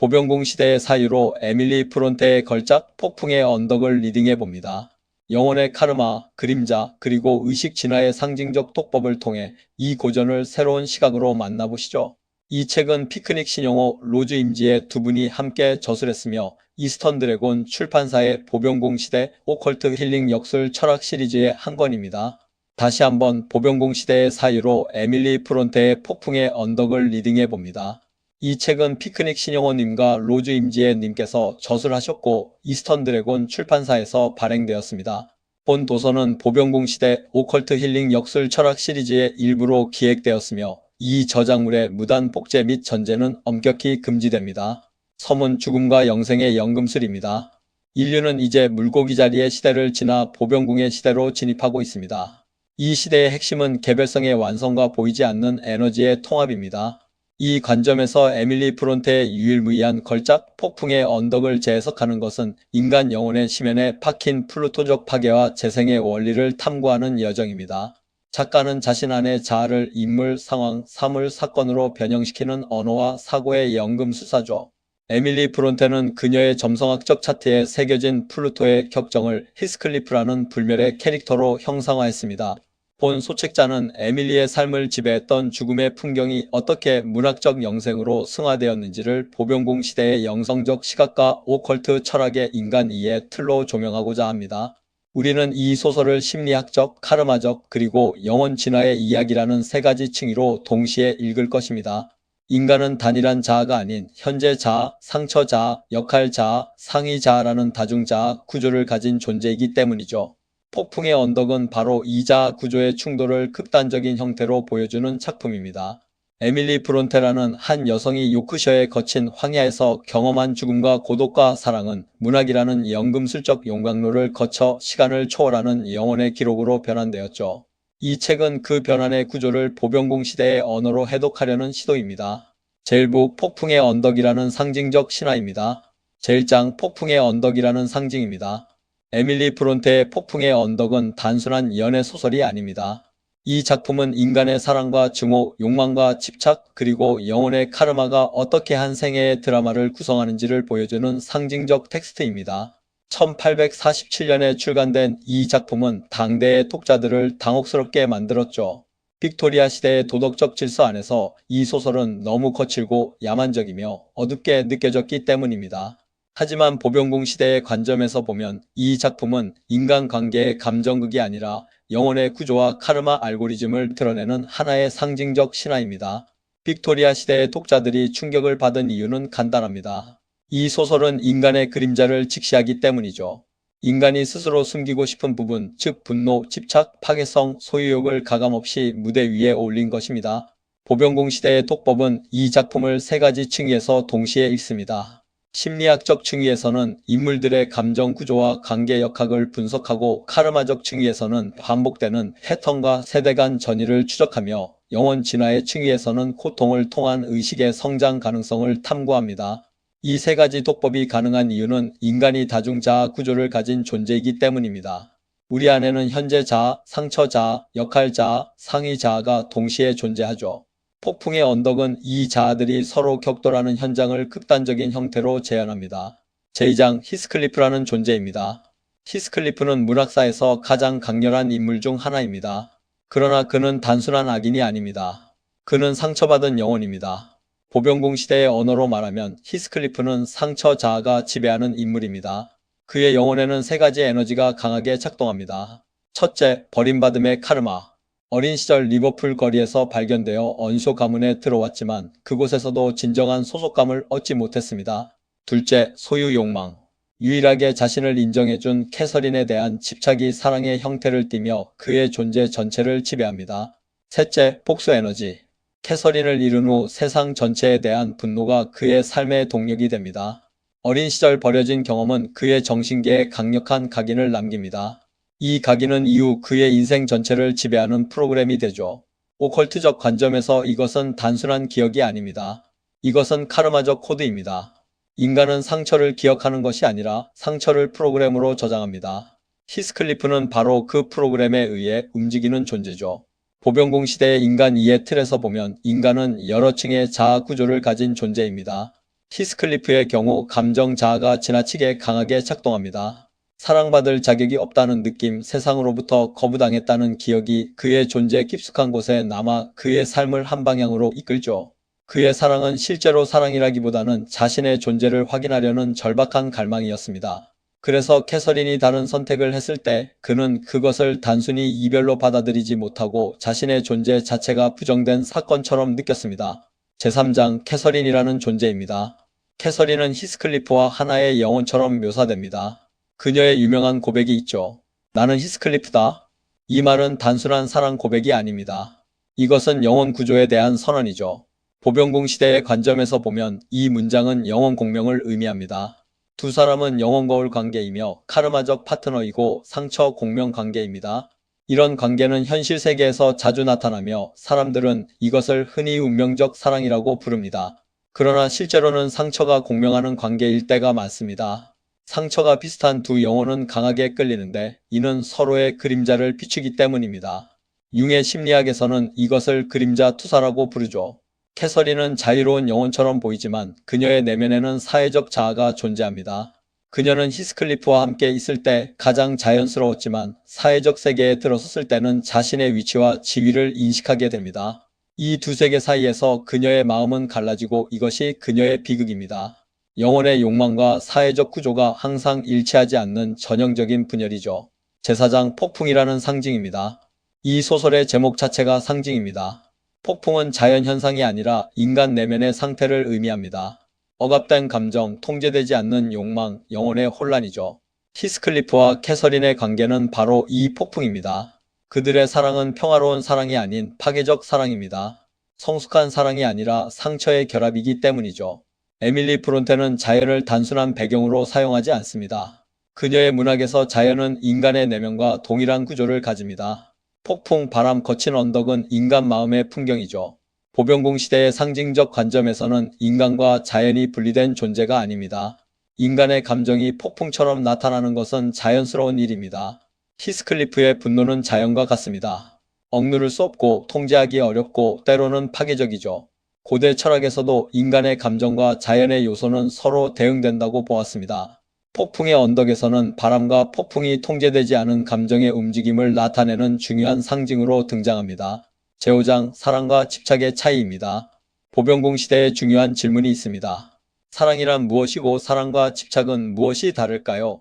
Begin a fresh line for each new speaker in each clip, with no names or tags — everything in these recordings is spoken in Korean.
보병공 시대의 사유로 에밀리 프론테의 걸작 폭풍의 언덕을 리딩해봅니다. 영혼의 카르마, 그림자, 그리고 의식 진화의 상징적 독법을 통해 이 고전을 새로운 시각으로 만나보시죠. 이 책은 피크닉 신영호, 로즈 임지의 두 분이 함께 저술했으며 이스턴 드래곤 출판사의 보병공 시대 오컬트 힐링 역술 철학 시리즈의 한 권입니다. 다시 한번 보병공 시대의 사유로 에밀리 프론테의 폭풍의 언덕을 리딩해봅니다. 이 책은 피크닉 신영호님과 로즈 임지혜 님께서 저술하셨고 이스턴 드래곤 출판사에서 발행되었습니다. 본 도서는 보병공 시대 오컬트 힐링 역술 철학 시리즈의 일부로 기획되었으며 이 저작물의 무단 복제 및 전제는 엄격히 금지됩니다. 서문 죽음과 영생의 연금술입니다. 인류는 이제 물고기 자리의 시대를 지나 보병궁의 시대로 진입하고 있습니다. 이 시대의 핵심은 개별성의 완성과 보이지 않는 에너지의 통합입니다. 이 관점에서 에밀리 프론테의 유일무이한 걸작 폭풍의 언덕을 재해석하는 것은 인간 영혼의 심연에 박힌 플루토적 파괴와 재생의 원리를 탐구하는 여정입니다. 작가는 자신 안의 자아를 인물, 상황, 사물, 사건으로 변형시키는 언어와 사고의 연금술사죠. 에밀리 프론테는 그녀의 점성학적 차트에 새겨진 플루토의 격정을 히스클리프라는 불멸의 캐릭터로 형상화했습니다. 본 소책자는 에밀리의 삶을 지배했던 죽음의 풍경이 어떻게 문학적 영생으로 승화되었는지를 보병공 시대의 영성적 시각과 오컬트 철학의 인간 이해의 틀로 조명하고자 합니다. 우리는 이 소설을 심리학적, 카르마적, 그리고 영혼 진화의 이야기라는 세 가지 층위로 동시에 읽을 것입니다. 인간은 단일한 자아가 아닌 현재 자아, 상처 자아, 역할 자아, 상위 자아라는 다중자아 구조를 가진 존재이기 때문이죠. 폭풍의 언덕은 바로 이 자아 구조의 충돌을 극단적인 형태로 보여주는 작품입니다. 에밀리 브론테라는 한 여성이 요크셔의 거친 황야에서 경험한 죽음과 고독과 사랑은 문학이라는 연금술적 용광로를 거쳐 시간을 초월하는 영혼의 기록으로 변환되었죠. 이 책은 그 변환의 구조를 보병공 시대의 언어로 해독하려는 시도입니다. 제1부 폭풍의 언덕이라는 상징적 신화입니다. 제1장 폭풍의 언덕이라는 상징입니다. 에밀리 브론테의 폭풍의 언덕은 단순한 연애 소설이 아닙니다. 이 작품은 인간의 사랑과 증오, 욕망과 집착, 그리고 영혼의 카르마가 어떻게 한 생애의 드라마를 구성하는지를 보여주는 상징적 텍스트입니다. 1847년에 출간된 이 작품은 당대의 독자들을 당혹스럽게 만들었죠. 빅토리아 시대의 도덕적 질서 안에서 이 소설은 너무 거칠고 야만적이며 어둡게 느껴졌기 때문입니다. 하지만 보병공 시대의 관점에서 보면 이 작품은 인간관계의 감정극이 아니라 영혼의 구조와 카르마 알고리즘을 드러내는 하나의 상징적 신화입니다. 빅토리아 시대의 독자들이 충격을 받은 이유는 간단합니다. 이 소설은 인간의 그림자를 직시하기 때문이죠. 인간이 스스로 숨기고 싶은 부분, 즉 분노, 집착, 파괴성, 소유욕을 가감없이 무대 위에 올린 것입니다. 보병공 시대의 독법은 이 작품을 세 가지 층위에서 동시에 읽습니다. 심리학적 층위에서는 인물들의 감정 구조와 관계 역학을 분석하고 카르마적 층위에서는 반복되는 패턴과 세대 간 전이를 추적하며 영혼 진화의 층위에서는 고통을 통한 의식의 성장 가능성을 탐구합니다. 이 세 가지 독법이 가능한 이유는 인간이 다중자아 구조를 가진 존재이기 때문입니다. 우리 안에는 현재 자아, 상처 자아, 역할 자아, 상위 자아가 동시에 존재하죠. 폭풍의 언덕은 이 자아들이 서로 격돌하는 현장을 극단적인 형태로 재현합니다. 제2장 히스클리프라는 존재입니다. 히스클리프는 문학사에서 가장 강렬한 인물 중 하나입니다. 그러나 그는 단순한 악인이 아닙니다. 그는 상처받은 영혼입니다. 보병공 시대의 언어로 말하면 히스클리프는 상처 자아가 지배하는 인물입니다. 그의 영혼에는 세 가지 에너지가 강하게 작동합니다. 첫째, 버림받음의 카르마. 어린 시절 리버풀 거리에서 발견되어 언쇼 가문에 들어왔지만 그곳에서도 진정한 소속감을 얻지 못했습니다. 둘째, 소유 욕망. 유일하게 자신을 인정해준 캐서린에 대한 집착이 사랑의 형태를 띠며 그의 존재 전체를 지배합니다. 셋째, 복수 에너지. 캐서린을 잃은 후 세상 전체에 대한 분노가 그의 삶의 동력이 됩니다. 어린 시절 버려진 경험은 그의 정신계에 강력한 각인을 남깁니다. 이 각인은 이후 그의 인생 전체를 지배하는 프로그램이 되죠. 오컬트적 관점에서 이것은 단순한 기억이 아닙니다. 이것은 카르마적 코드입니다. 인간은 상처를 기억하는 것이 아니라 상처를 프로그램으로 저장합니다. 히스클리프는 바로 그 프로그램에 의해 움직이는 존재죠. 보병공 시대의 인간 이해 틀에서 보면 인간은 여러 층의 자아 구조를 가진 존재입니다. 히스클리프의 경우 감정 자아가 지나치게 강하게 작동합니다. 사랑받을 자격이 없다는 느낌, 세상으로부터 거부당했다는 기억이 그의 존재 깊숙한 곳에 남아 그의 삶을 한 방향으로 이끌죠. 그의 사랑은 실제로 사랑이라기보다는 자신의 존재를 확인하려는 절박한 갈망이었습니다. 그래서 캐서린이 다른 선택을 했을 때 그는 그것을 단순히 이별로 받아들이지 못하고 자신의 존재 자체가 부정된 사건처럼 느꼈습니다. 제3장 캐서린이라는 존재입니다. 캐서린은 히스클리프와 하나의 영혼처럼 묘사됩니다. 그녀의 유명한 고백이 있죠. 나는 히스클리프다. 이 말은 단순한 사랑 고백이 아닙니다. 이것은 영혼 구조에 대한 선언이죠. 보병궁 시대의 관점에서 보면 이 문장은 영혼 공명을 의미합니다. 두 사람은 영혼 거울 관계이며 카르마적 파트너이고 상처 공명 관계입니다. 이런 관계는 현실 세계에서 자주 나타나며 사람들은 이것을 흔히 운명적 사랑이라고 부릅니다. 그러나 실제로는 상처가 공명하는 관계일 때가 많습니다. 상처가 비슷한 두 영혼은 강하게 끌리는데 이는 서로의 그림자를 비추기 때문입니다. 융의 심리학에서는 이것을 그림자 투사라고 부르죠. 캐서린은 자유로운 영혼처럼 보이지만 그녀의 내면에는 사회적 자아가 존재합니다. 그녀는 히스클리프와 함께 있을 때 가장 자연스러웠지만 사회적 세계에 들어섰을 때는 자신의 위치와 지위를 인식하게 됩니다. 이 두 세계 사이에서 그녀의 마음은 갈라지고 이것이 그녀의 비극입니다. 영혼의 욕망과 사회적 구조가 항상 일치하지 않는 전형적인 분열이죠. 제4장 폭풍이라는 상징입니다. 이 소설의 제목 자체가 상징입니다. 폭풍은 자연현상이 아니라 인간 내면의 상태를 의미합니다. 억압된 감정, 통제되지 않는 욕망, 영혼의 혼란이죠. 히스클리프와 캐서린의 관계는 바로 이 폭풍입니다. 그들의 사랑은 평화로운 사랑이 아닌 파괴적 사랑입니다. 성숙한 사랑이 아니라 상처의 결합이기 때문이죠. 에밀리 브론테는 자연을 단순한 배경으로 사용하지 않습니다. 그녀의 문학에서 자연은 인간의 내면과 동일한 구조를 가집니다. 폭풍, 바람, 거친 언덕은 인간 마음의 풍경이죠. 보병궁 시대의 상징적 관점에서는 인간과 자연이 분리된 존재가 아닙니다. 인간의 감정이 폭풍처럼 나타나는 것은 자연스러운 일입니다. 히스클리프의 분노는 자연과 같습니다. 억누를 수 없고 통제하기 어렵고 때로는 파괴적이죠. 고대 철학에서도 인간의 감정과 자연의 요소는 서로 대응된다고 보았습니다. 폭풍의 언덕에서는 바람과 폭풍이 통제되지 않은 감정의 움직임을 나타내는 중요한 상징으로 등장합니다. 제5장 사랑과 집착의 차이입니다. 보병궁 시대에 중요한 질문이 있습니다. 사랑이란 무엇이고 사랑과 집착은 무엇이 다를까요?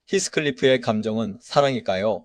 히스클리프의 감정은 사랑일까요?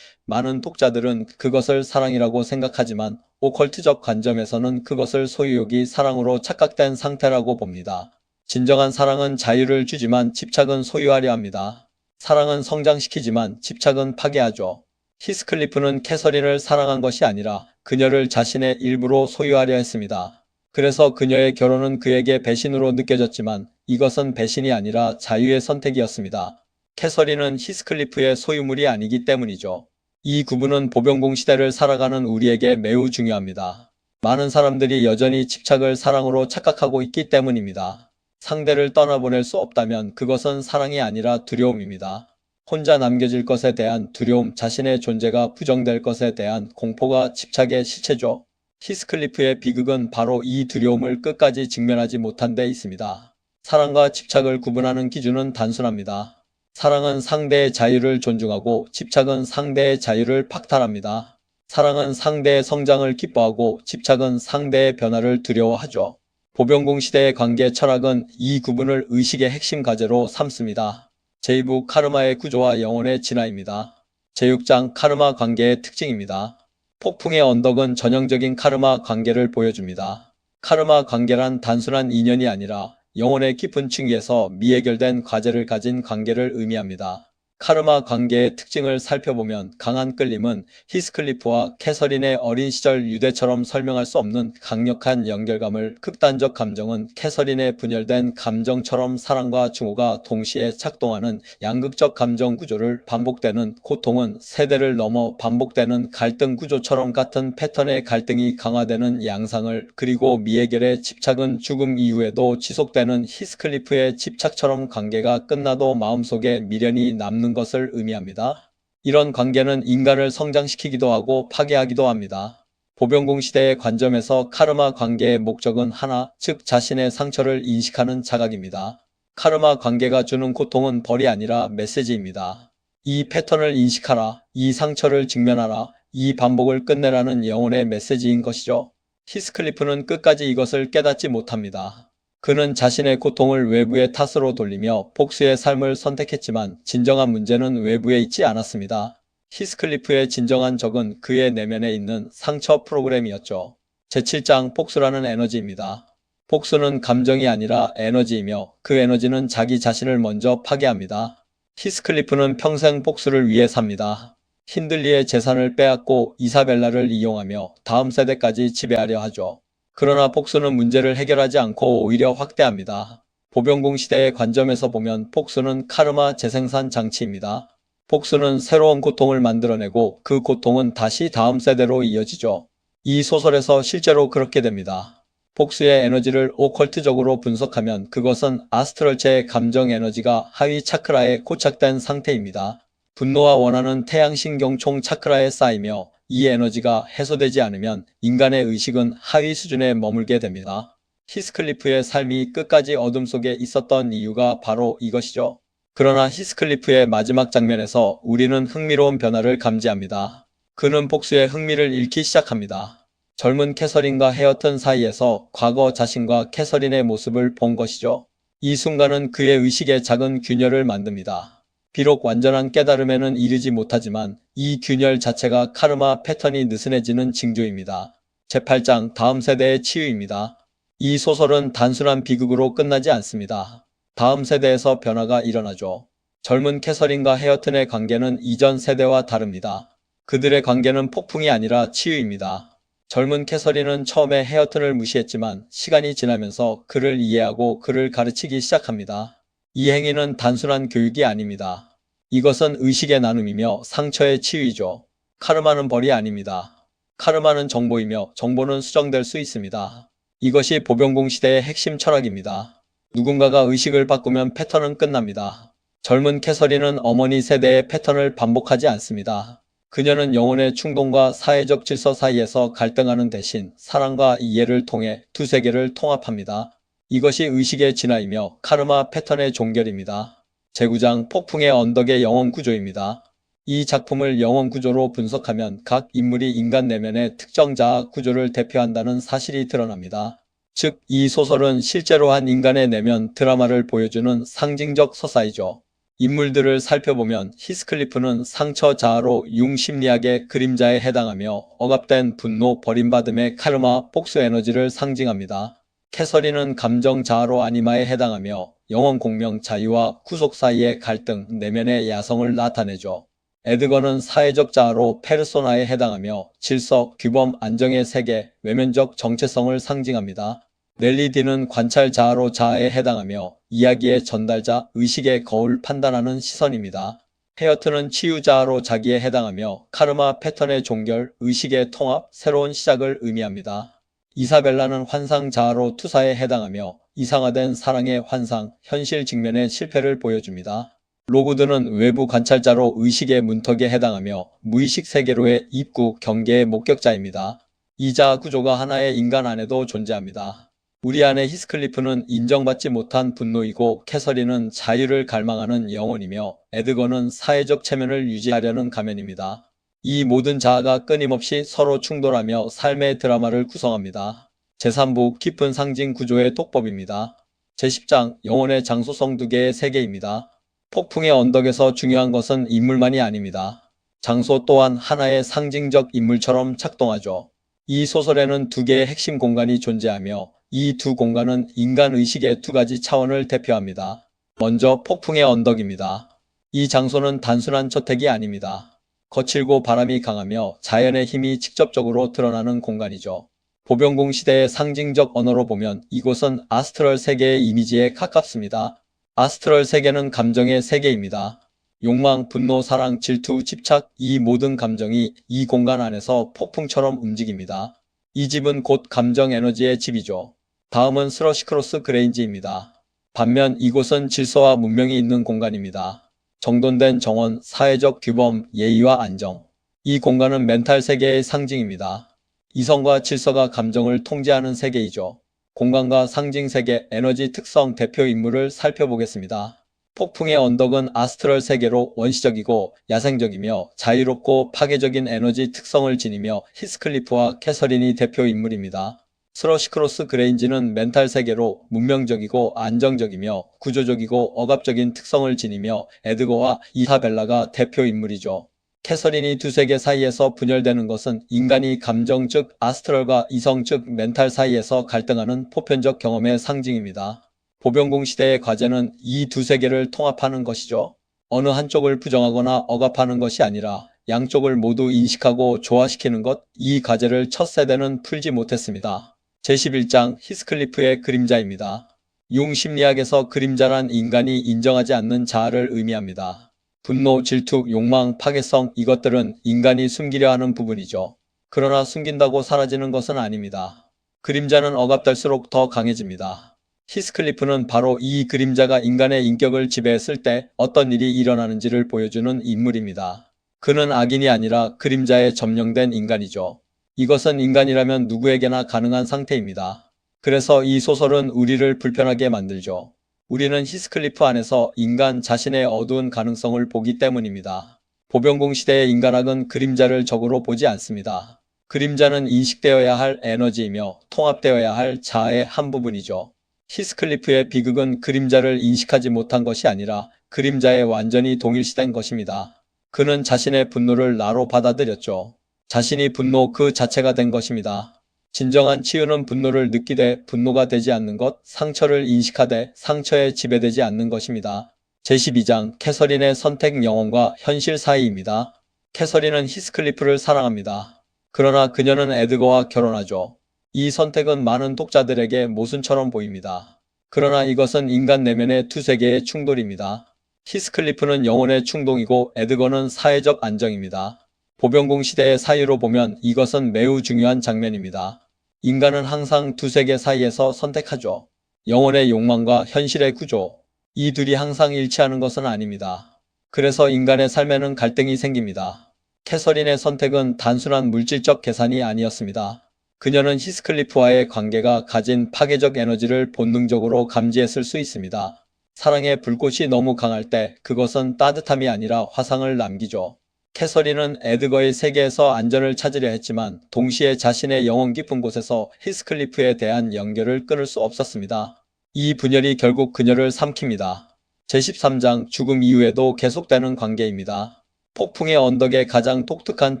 많은 독자들은 그것을 사랑이라고 생각하지만 오컬트적 관점에서는 그것을 소유욕이 사랑으로 착각된 상태라고 봅니다. 진정한 사랑은 자유를 주지만 집착은 소유하려 합니다. 사랑은 성장시키지만 집착은 파괴하죠. 히스클리프는 캐서린을 사랑한 것이 아니라 그녀를 자신의 일부로 소유하려 했습니다. 그래서 그녀의 결혼은 그에게 배신으로 느껴졌지만 이것은 배신이 아니라 자유의 선택이었습니다. 캐서린은 히스클리프의 소유물이 아니기 때문이죠. 이 구분은 보병궁 시대를 살아가는 우리에게 매우 중요합니다. 많은 사람들이 여전히 집착을 사랑으로 착각하고 있기 때문입니다. 상대를 떠나보낼 수 없다면 그것은 사랑이 아니라 두려움입니다. 혼자 남겨질 것에 대한 두려움, 자신의 존재가 부정될 것에 대한 공포가 집착의 실체죠. 히스클리프의 비극은 바로 이 두려움을 끝까지 직면하지 못한 데 있습니다. 사랑과 집착을 구분하는 기준은 단순합니다. 사랑은 상대의 자유를 존중하고 집착은 상대의 자유를 박탈합니다. 사랑은 상대의 성장을 기뻐하고 집착은 상대의 변화를 두려워하죠. 보병궁 시대의 관계 철학은 이 구분을 의식의 핵심 과제로 삼습니다. 제2부 카르마의 구조와 영혼의 진화입니다. 제6장 카르마 관계의 특징입니다. 폭풍의 언덕은 전형적인 카르마 관계를 보여줍니다. 카르마 관계란 단순한 인연이 아니라 영혼의 깊은 층위에서 미해결된 과제를 가진 관계를 의미합니다. 카르마 관계의 특징을 살펴보면 강한 끌림은 히스클리프와 캐서린의 어린 시절 유대처럼 설명할 수 없는 강력한 연결감을, 극단적 감정은 캐서린의 분열된 감정처럼 사랑과 증오가 동시에 작동하는 양극적 감정 구조를, 반복되는 고통은 세대를 넘어 반복되는 갈등 구조처럼 같은 패턴의 갈등이 강화되는 양상을, 그리고 미해결의 집착은 죽음 이후에도 지속되는 히스클리프의 집착처럼 관계가 끝나도 마음속에 미련이 남는 것을 의미합니다. 이런 관계는 인간을 성장시키기도 하고 파괴하기도 합니다. 보병공 시대의 관점에서 카르마 관계의 목적은 하나, 즉 자신의 상처를 인식하는 자각입니다. 카르마 관계가 주는 고통은 벌이 아니라 메시지입니다. 이 패턴을 인식하라, 이 상처를 직면하라, 이 반복을 끝내라는 영혼의 메시지인 것이죠. 히스클리프는 끝까지 이것을 깨닫지 못합니다. 그는 자신의 고통을 외부의 탓으로 돌리며 복수의 삶을 선택했지만 진정한 문제는 외부에 있지 않았습니다. 히스클리프의 진정한 적은 그의 내면에 있는 상처 프로그램이었죠. 제7장 복수라는 에너지입니다. 복수는 감정이 아니라 에너지이며 그 에너지는 자기 자신을 먼저 파괴합니다. 히스클리프는 평생 복수를 위해 삽니다. 힌들리의 재산을 빼앗고 이사벨라를 이용하며 다음 세대까지 지배하려 하죠. 그러나 복수는 문제를 해결하지 않고 오히려 확대합니다. 보병공 시대의 관점에서 보면 복수는 카르마 재생산 장치입니다. 복수는 새로운 고통을 만들어내고 그 고통은 다시 다음 세대로 이어지죠. 이 소설에서 실제로 그렇게 됩니다. 복수의 에너지를 오컬트적으로 분석하면 그것은 아스트럴체의 감정 에너지가 하위 차크라에 고착된 상태입니다. 분노와 원한은 태양신경총 차크라에 쌓이며 이 에너지가 해소되지 않으면 인간의 의식은 하위 수준에 머물게 됩니다. 히스클리프의 삶이 끝까지 어둠 속에 있었던 이유가 바로 이것이죠. 그러나 히스클리프의 마지막 장면에서 우리는 흥미로운 변화를 감지합니다. 그는 복수의 흥미를 잃기 시작합니다. 젊은 캐서린과 헤어튼 사이에서 과거 자신과 캐서린의 모습을 본 것이죠. 이 순간은 그의 의식에 작은 균열을 만듭니다. 비록 완전한 깨달음에는 이르지 못하지만 이 균열 자체가 카르마 패턴이 느슨해지는 징조입니다. 제8장 다음 세대의 치유입니다. 이 소설은 단순한 비극으로 끝나지 않습니다. 다음 세대에서 변화가 일어나죠. 젊은 캐서린과 헤어튼의 관계는 이전 세대와 다릅니다. 그들의 관계는 폭풍이 아니라 치유입니다. 젊은 캐서린은 처음에 헤어튼을 무시했지만 시간이 지나면서 그를 이해하고 그를 가르치기 시작합니다. 이 행위는 단순한 교육이 아닙니다. 이것은 의식의 나눔이며 상처의 치유이죠. 카르마는 벌이 아닙니다. 카르마는 정보이며 정보는 수정될 수 있습니다. 이것이 보병공 시대의 핵심 철학입니다. 누군가가 의식을 바꾸면 패턴은 끝납니다. 젊은 캐서린은 어머니 세대의 패턴을 반복하지 않습니다. 그녀는 영혼의 충동과 사회적 질서 사이에서 갈등하는 대신 사랑과 이해를 통해 두 세계를 통합합니다. 이것이 의식의 진화이며 카르마 패턴의 종결입니다. 제9장 폭풍의 언덕의 영혼 구조입니다. 이 작품을 영혼 구조로 분석하면 각 인물이 인간 내면의 특정 자아 구조를 대표한다는 사실이 드러납니다. 즉, 이 소설은 실제로 한 인간의 내면 드라마를 보여주는 상징적 서사이죠. 인물들을 살펴보면 히스클리프는 상처 자아로 융심리학의 그림자에 해당하며 억압된 분노, 버림받음의 카르마, 복수 에너지를 상징합니다. 캐서린은 감정 자아로 아니마에 해당하며 영혼 공명, 자유와 구속 사이의 갈등, 내면의 야성을 나타내죠. 에드거는 사회적 자아로 페르소나에 해당하며 질서, 규범, 안정의 세계, 외면적 정체성을 상징합니다. 넬리 디는 관찰 자아로 자아에 해당하며 이야기의 전달자, 의식의 거울 판단하는 시선입니다. 헤어트는 치유 자아로 자기에 해당하며 카르마 패턴의 종결, 의식의 통합, 새로운 시작을 의미합니다. 이사벨라는 환상 자아로 투사에 해당하며 이상화된 사랑의 환상, 현실 직면의 실패를 보여줍니다. 로구드는 외부 관찰자로 의식의 문턱에 해당하며 무의식 세계로의 입구, 경계의 목격자입니다. 이 자아 구조가 하나의 인간 안에도 존재합니다. 우리 안의 히스클리프는 인정받지 못한 분노이고 캐서린은 자유를 갈망하는 영혼이며 에드거는 사회적 체면을 유지하려는 가면입니다. 이 모든 자아가 끊임없이 서로 충돌하며 삶의 드라마를 구성합니다. 제3부 깊은 상징 구조의 독법입니다. 제10장 영혼의 장소성 두 개의 세계입니다. 폭풍의 언덕에서 중요한 것은 인물만이 아닙니다. 장소 또한 하나의 상징적 인물처럼 작동하죠. 이 소설에는 두 개의 핵심 공간이 존재하며 이 두 공간은 인간 의식의 두 가지 차원을 대표합니다. 먼저 폭풍의 언덕입니다. 이 장소는 단순한 저택이 아닙니다. 거칠고 바람이 강하며 자연의 힘이 직접적으로 드러나는 공간이죠. 보병공 시대의 상징적 언어로 보면 이곳은 아스트럴 세계의 이미지에 가깝습니다. 아스트럴 세계는 감정의 세계입니다. 욕망, 분노, 사랑, 질투, 집착, 이 모든 감정이 이 공간 안에서 폭풍처럼 움직입니다. 이 집은 곧 감정 에너지의 집이죠. 다음은 스러시크로스 그레인지입니다. 반면 이곳은 질서와 문명이 있는 공간입니다. 정돈된 정원, 사회적 규범, 예의와 안정. 이 공간은 멘탈 세계의 상징입니다. 이성과 질서가 감정을 통제하는 세계이죠. 공간과 상징 세계, 에너지 특성 대표 인물을 살펴보겠습니다. 폭풍의 언덕은 아스트럴 세계로 원시적이고 야생적이며 자유롭고 파괴적인 에너지 특성을 지니며 히스클리프와 캐서린이 대표 인물입니다. 스러시크로스 그레인지는 멘탈 세계로 문명적이고 안정적이며 구조적이고 억압적인 특성을 지니며 에드거와 이사벨라가 대표 인물이죠. 캐서린이 두 세계 사이에서 분열되는 것은 인간이 감정 즉 아스트럴과 이성 즉 멘탈 사이에서 갈등하는 보편적 경험의 상징입니다. 보병공 시대의 과제는 이 두 세계를 통합하는 것이죠. 어느 한쪽을 부정하거나 억압하는 것이 아니라 양쪽을 모두 인식하고 조화시키는 것, 이 과제를 첫 세대는 풀지 못했습니다. 제11장 히스클리프의 그림자입니다. 융 심리학에서 그림자란 인간이 인정하지 않는 자아를 의미합니다. 분노, 질투, 욕망, 파괴성 이것들은 인간이 숨기려 하는 부분이죠. 그러나 숨긴다고 사라지는 것은 아닙니다. 그림자는 억압될수록 더 강해집니다. 히스클리프는 바로 이 그림자가 인간의 인격을 지배했을 때 어떤 일이 일어나는지를 보여주는 인물입니다. 그는 악인이 아니라 그림자에 점령된 인간이죠. 이것은 인간이라면 누구에게나 가능한 상태입니다. 그래서 이 소설은 우리를 불편하게 만들죠. 우리는 히스클리프 안에서 인간 자신의 어두운 가능성을 보기 때문입니다. 보병공 시대의 인간학은 그림자를 적으로 보지 않습니다. 그림자는 인식되어야 할 에너지이며 통합되어야 할 자아의 한 부분이죠. 히스클리프의 비극은 그림자를 인식하지 못한 것이 아니라 그림자에 완전히 동일시된 것입니다. 그는 자신의 분노를 나로 받아들였죠. 자신이 분노 그 자체가 된 것입니다. 진정한 치유는 분노를 느끼되 분노가 되지 않는 것, 상처를 인식하되 상처에 지배되지 않는 것입니다. 제12장 캐서린의 선택 영혼과 현실 사이입니다. 캐서린은 히스클리프를 사랑합니다. 그러나 그녀는 에드거와 결혼하죠. 이 선택은 많은 독자들에게 모순처럼 보입니다. 그러나 이것은 인간 내면의 두 세계의 충돌입니다. 히스클리프는 영혼의 충동이고 에드거는 사회적 안정입니다. 보병공 시대의 사유로 보면 이것은 매우 중요한 장면입니다. 인간은 항상 두 세계 사이에서 선택하죠. 영혼의 욕망과 현실의 구조. 이 둘이 항상 일치하는 것은 아닙니다. 그래서 인간의 삶에는 갈등이 생깁니다. 캐서린의 선택은 단순한 물질적 계산이 아니었습니다. 그녀는 히스클리프와의 관계가 가진 파괴적 에너지를 본능적으로 감지했을 수 있습니다. 사랑의 불꽃이 너무 강할 때 그것은 따뜻함이 아니라 화상을 남기죠. 캐서린은 에드거의 세계에서 안전을 찾으려 했지만 동시에 자신의 영혼 깊은 곳에서 히스클리프에 대한 연결을 끊을 수 없었습니다. 이 분열이 결국 그녀를 삼킵니다. 제13장 죽음 이후에도 계속되는 관계입니다. 폭풍의 언덕의 가장 독특한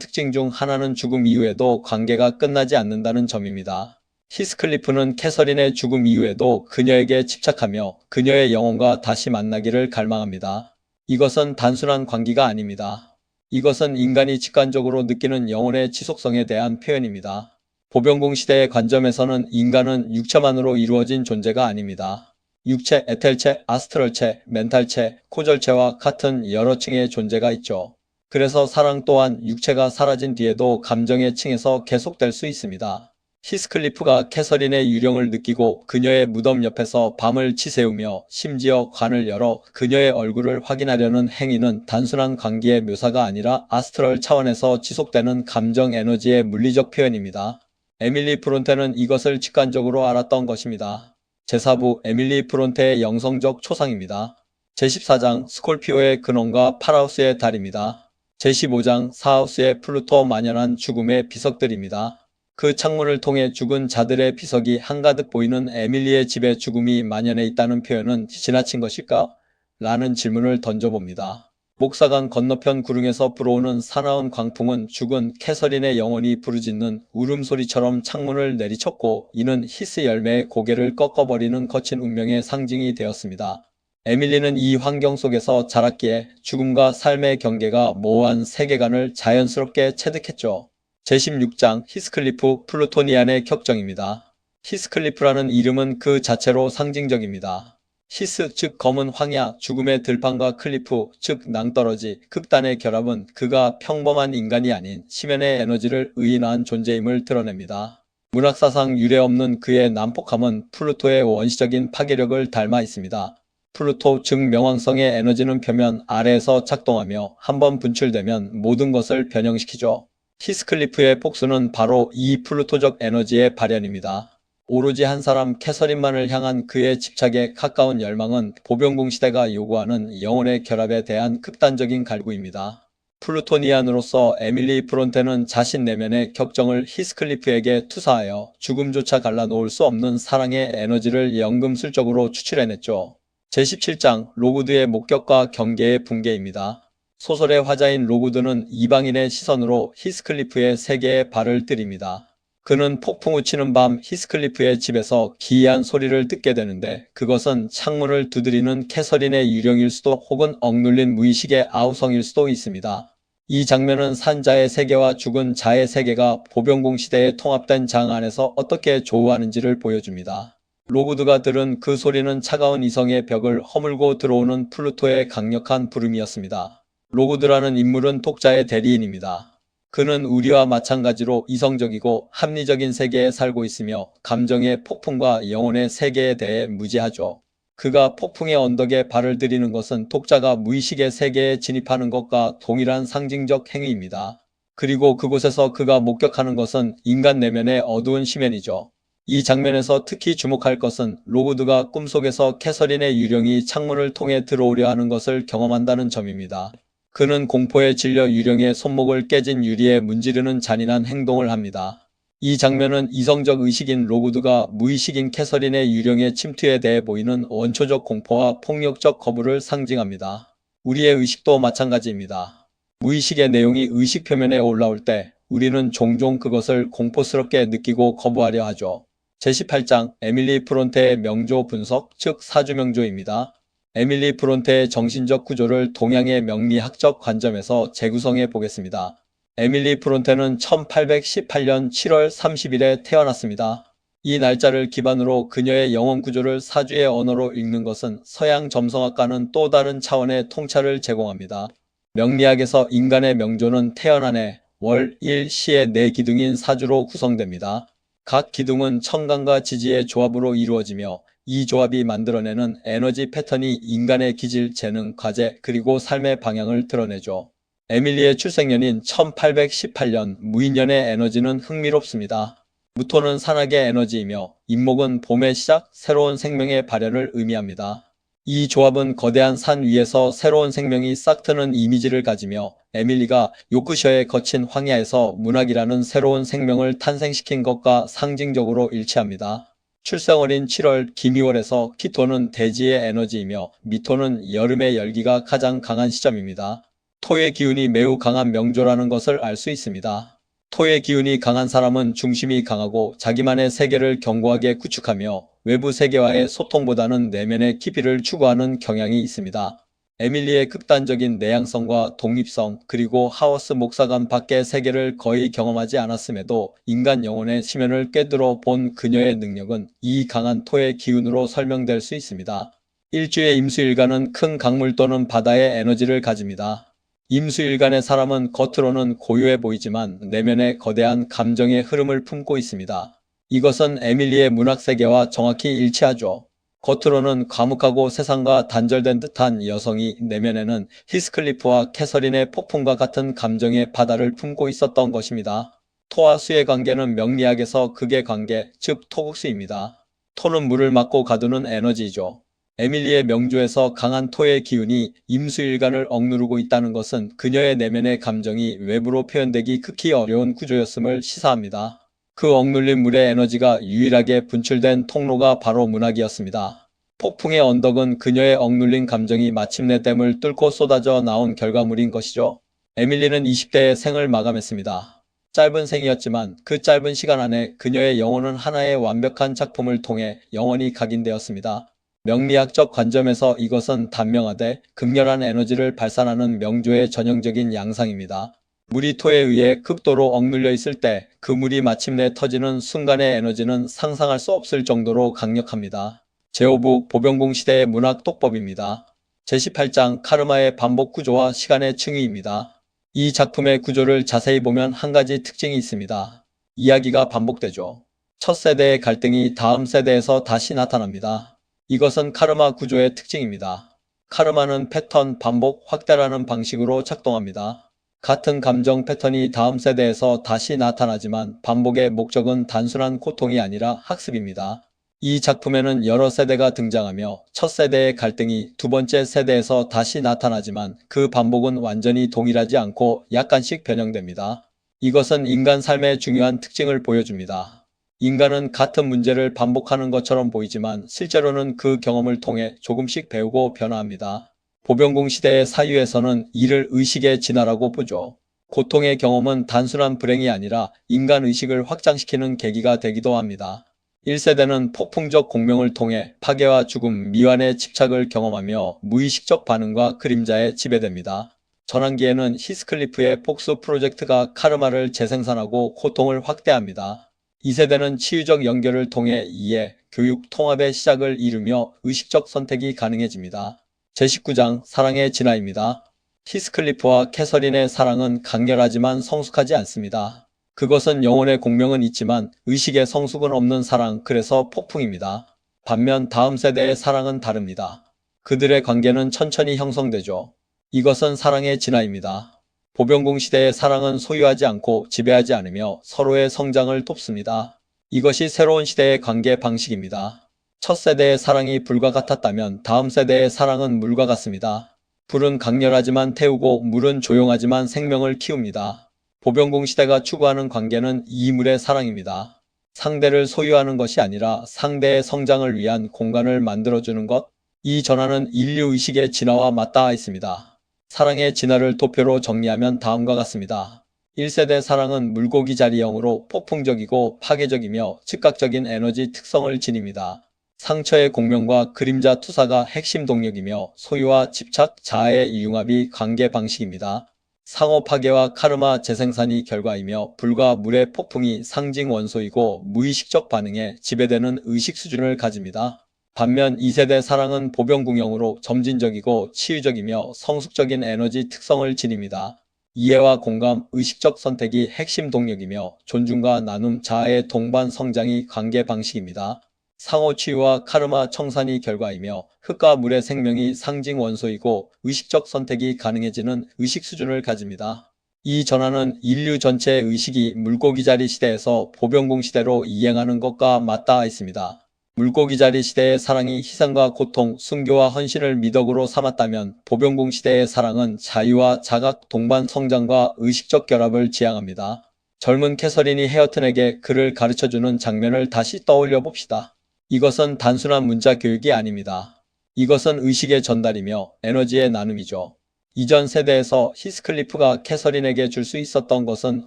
특징 중 하나는 죽음 이후에도 관계가 끝나지 않는다는 점입니다. 히스클리프는 캐서린의 죽음 이후에도 그녀에게 집착하며 그녀의 영혼과 다시 만나기를 갈망합니다. 이것은 단순한 관계가 아닙니다. 이것은 인간이 직관적으로 느끼는 영혼의 지속성에 대한 표현입니다. 보병공 시대의 관점에서는 인간은 육체만으로 이루어진 존재가 아닙니다. 육체, 에텔체, 아스트럴체, 멘탈체, 코절체와 같은 여러 층의 존재가 있죠. 그래서 사랑 또한 육체가 사라진 뒤에도 감정의 층에서 계속될 수 있습니다. 히스클리프가 캐서린의 유령을 느끼고 그녀의 무덤 옆에서 밤을 치새우며 심지어 관을 열어 그녀의 얼굴을 확인하려는 행위는 단순한 관계의 묘사가 아니라 아스트럴 차원에서 지속되는 감정 에너지의 물리적 표현입니다. 에밀리 브론테는 이것을 직관적으로 알았던 것입니다. 제4부 에밀리 브론테의 영성적 초상입니다. 제14장 스콜피오의 근원과 파라우스의 달입니다. 제15장 사하우스의 플루토 만연한 죽음의 비석들입니다. 그 창문을 통해 죽은 자들의 비석이 한가득 보이는 에밀리의 집에 죽음이 만연해 있다는 표현은 지나친 것일까? 라는 질문을 던져봅니다. 목사강 건너편 구릉에서 불어오는 사나운 광풍은 죽은 캐서린의 영혼이 부르짖는 울음소리처럼 창문을 내리쳤고 이는 히스 열매의 고개를 꺾어버리는 거친 운명의 상징이 되었습니다. 에밀리는 이 환경 속에서 자랐기에 죽음과 삶의 경계가 모호한 세계관을 자연스럽게 체득했죠. 제16장 히스클리프 플루토니안의 격정입니다. 히스클리프라는 이름은 그 자체로 상징적입니다. 히스 즉 검은 황야, 죽음의 들판과 클리프 즉 낭떠러지, 극단의 결합은 그가 평범한 인간이 아닌 심연의 에너지를 의인화한 존재임을 드러냅니다. 문학사상 유례없는 그의 난폭함은 플루토의 원시적인 파괴력을 닮아 있습니다. 플루토 즉 명왕성의 에너지는 표면 아래에서 작동하며 한번 분출되면 모든 것을 변형시키죠. 히스클리프의 복수는 바로 이 플루토적 에너지의 발현입니다. 오로지 한 사람 캐서린만을 향한 그의 집착에 가까운 열망은 보병궁 시대가 요구하는 영혼의 결합에 대한 극단적인 갈구입니다. 플루토니안으로서 에밀리 브론테는 자신 내면의 격정을 히스클리프에게 투사하여 죽음조차 갈라놓을 수 없는 사랑의 에너지를 연금술적으로 추출해냈죠. 제17장 로구드의 목격과 경계의 붕괴입니다. 소설의 화자인 로구드는 이방인의 시선으로 히스클리프의 세계에 발을 들입니다. 그는 폭풍우 치는 밤 히스클리프의 집에서 기이한 소리를 듣게 되는데 그것은 창문을 두드리는 캐서린의 유령일 수도 혹은 억눌린 무의식의 아우성일 수도 있습니다. 이 장면은 산자의 세계와 죽은 자의 세계가 보병궁 시대에 통합된 장 안에서 어떻게 조우하는지를 보여줍니다. 로구드가 들은 그 소리는 차가운 이성의 벽을 허물고 들어오는 플루토의 강력한 부름이었습니다. 로구드라는 인물은 독자의 대리인입니다. 그는 우리와 마찬가지로 이성적이고 합리적인 세계에 살고 있으며 감정의 폭풍과 영혼의 세계에 대해 무지하죠. 그가 폭풍의 언덕에 발을 들이는 것은 독자가 무의식의 세계에 진입하는 것과 동일한 상징적 행위입니다. 그리고 그곳에서 그가 목격하는 것은 인간 내면의 어두운 심연이죠. 이 장면에서 특히 주목할 것은 로구드가 꿈속에서 캐서린의 유령이 창문을 통해 들어오려 하는 것을 경험한다는 점입니다. 그는 공포에 질려 유령의 손목을 깨진 유리에 문지르는 잔인한 행동을 합니다. 이 장면은 이성적 의식인 로구드가 무의식인 캐서린의 유령의 침투에 대해 보이는 원초적 공포와 폭력적 거부를 상징합니다. 우리의 의식도 마찬가지입니다. 무의식의 내용이 의식 표면에 올라올 때 우리는 종종 그것을 공포스럽게 느끼고 거부하려 하죠. 제18장 에밀리 브론테의 명조 분석, 즉 사주명조입니다. 에밀리 브론테의 정신적 구조를 동양의 명리학적 관점에서 재구성해 보겠습니다. 에밀리 브론테는 1818년 7월 30일에 태어났습니다. 이 날짜를 기반으로 그녀의 영혼 구조를 사주의 언어로 읽는 것은 서양 점성학과는 또 다른 차원의 통찰을 제공합니다. 명리학에서 인간의 명조는 태어난 해, 월, 일, 시의 네 기둥인 사주로 구성됩니다. 각 기둥은 천간과 지지의 조합으로 이루어지며 이 조합이 만들어내는 에너지 패턴이 인간의 기질, 재능, 과제, 그리고 삶의 방향을 드러내죠. 에밀리의 출생년인 1818년 무인년의 에너지는 흥미롭습니다. 무토는 산악의 에너지이며 임목은 봄의 시작, 새로운 생명의 발현을 의미합니다. 이 조합은 거대한 산 위에서 새로운 생명이 싹트는 이미지를 가지며 에밀리가 요크셔의 거친 황야에서 문학이라는 새로운 생명을 탄생시킨 것과 상징적으로 일치합니다. 출생월인 7월 기미월에서 키토는 대지의 에너지이며 미토는 여름의 열기가 가장 강한 시점입니다. 토의 기운이 매우 강한 명조라는 것을 알 수 있습니다. 토의 기운이 강한 사람은 중심이 강하고 자기만의 세계를 견고하게 구축하며 외부 세계와의 소통보다는 내면의 깊이를 추구하는 경향이 있습니다. 에밀리의 극단적인 내향성과 독립성, 그리고 하워스 목사관 밖의 세계를 거의 경험하지 않았음에도 인간 영혼의 심연을 꿰뚫어 본 그녀의 능력은 이 강한 토의 기운으로 설명될 수 있습니다. 일주의 임수일간은 큰 강물 또는 바다의 에너지를 가집니다. 임수일간의 사람은 겉으로는 고요해 보이지만 내면에 거대한 감정의 흐름을 품고 있습니다. 이것은 에밀리의 문학세계와 정확히 일치하죠. 겉으로는 과묵하고 세상과 단절된 듯한 여성이 내면에는 히스클리프와 캐서린의 폭풍과 같은 감정의 바다를 품고 있었던 것입니다. 토와 수의 관계는 명리학에서 극의 관계, 즉 토국수입니다. 토는 물을 막고 가두는 에너지이죠. 에밀리의 명조에서 강한 토의 기운이 임수일간을 억누르고 있다는 것은 그녀의 내면의 감정이 외부로 표현되기 극히 어려운 구조였음을 시사합니다. 그 억눌린 물의 에너지가 유일하게 분출된 통로가 바로 문학이었습니다. 폭풍의 언덕은 그녀의 억눌린 감정이 마침내 댐을 뚫고 쏟아져 나온 결과물인 것이죠. 에밀리는 20대의 생을 마감했습니다. 짧은 생이었지만 그 짧은 시간 안에 그녀의 영혼은 하나의 완벽한 작품을 통해 영원히 각인되었습니다. 명리학적 관점에서 이것은 단명하되 극렬한 에너지를 발산하는 명조의 전형적인 양상입니다. 물이 토에 의해 극도로 억눌려 있을 때 그 물이 마침내 터지는 순간의 에너지는 상상할 수 없을 정도로 강력합니다. 제5부 보병궁 시대의 문학 독법입니다. 제18장 카르마의 반복 구조와 시간의 층위입니다. 이 작품의 구조를 자세히 보면 한 가지 특징이 있습니다. 이야기가 반복되죠. 첫 세대의 갈등이 다음 세대에서 다시 나타납니다. 이것은 카르마 구조의 특징입니다. 카르마는 패턴, 반복, 확대라는 방식으로 작동합니다. 같은 감정 패턴이 다음 세대에서 다시 나타나지만 반복의 목적은 단순한 고통이 아니라 학습입니다. 이 작품에는 여러 세대가 등장하며 첫 세대의 갈등이 두 번째 세대에서 다시 나타나지만 그 반복은 완전히 동일하지 않고 약간씩 변형됩니다. 이것은 인간 삶의 중요한 특징을 보여줍니다. 인간은 같은 문제를 반복하는 것처럼 보이지만 실제로는 그 경험을 통해 조금씩 배우고 변화합니다. 보병공 시대의 사유에서는 이를 의식의 진화라고 보죠. 고통의 경험은 단순한 불행이 아니라 인간 의식을 확장시키는 계기가 되기도 합니다. 1세대는 폭풍적 공명을 통해 파괴와 죽음, 미완의 집착을 경험하며 무의식적 반응과 그림자에 지배됩니다. 전환기에는 히스클리프의 복수 프로젝트가 카르마를 재생산하고 고통을 확대합니다. 2세대는 치유적 연결을 통해 이해, 교육, 통합의 시작을 이루며 의식적 선택이 가능해집니다. 제19장 사랑의 진화입니다. 히스클리프와 캐서린의 사랑은 강렬하지만 성숙하지 않습니다. 그것은 영혼의 공명은 있지만 의식의 성숙은 없는 사랑, 그래서 폭풍입니다. 반면 다음 세대의 사랑은 다릅니다. 그들의 관계는 천천히 형성되죠. 이것은 사랑의 진화입니다. 보병공 시대의 사랑은 소유하지 않고 지배하지 않으며 서로의 성장을 돕습니다. 이것이 새로운 시대의 관계 방식입니다. 첫 세대의 사랑이 불과 같았다면 다음 세대의 사랑은 물과 같습니다. 불은 강렬하지만 태우고 물은 조용하지만 생명을 키웁니다. 보병공 시대가 추구하는 관계는 이물의 사랑입니다. 상대를 소유하는 것이 아니라 상대의 성장을 위한 공간을 만들어주는 것. 이 전환은 인류 의식의 진화와 맞닿아 있습니다. 사랑의 진화를 도표로 정리하면 다음과 같습니다. 1세대 사랑은 물고기 자리형으로 폭풍적이고 파괴적이며 즉각적인 에너지 특성을 지닙니다. 상처의 공명과 그림자 투사가 핵심 동력이며 소유와 집착, 자아의 융합이 관계 방식입니다. 상호 파괴와 카르마 재생산이 결과이며 불과 물의 폭풍이 상징 원소이고 무의식적 반응에 지배되는 의식 수준을 가집니다. 반면 2세대 사랑은 보병궁형으로 점진적이고 치유적이며 성숙적인 에너지 특성을 지닙니다. 이해와 공감, 의식적 선택이 핵심 동력이며 존중과 나눔, 자아의 동반 성장이 관계 방식입니다. 상호 치유와 카르마 청산이 결과이며 흙과 물의 생명이 상징 원소이고 의식적 선택이 가능해지는 의식 수준을 가집니다. 이 전환은 인류 전체의 의식이 물고기자리 시대에서 보병공 시대로 이행하는 것과 맞닿아 있습니다. 물고기자리 시대의 사랑이 희생과 고통, 순교와 헌신을 미덕으로 삼았다면 보병공 시대의 사랑은 자유와 자각, 동반 성장과 의식적 결합을 지향합니다. 젊은 캐서린이 헤어튼에게 그를 가르쳐주는 장면을 다시 떠올려 봅시다. 이것은 단순한 문자 교육이 아닙니다. 이것은 의식의 전달이며 에너지의 나눔이죠. 이전 세대에서 히스클리프가 캐서린에게 줄 수 있었던 것은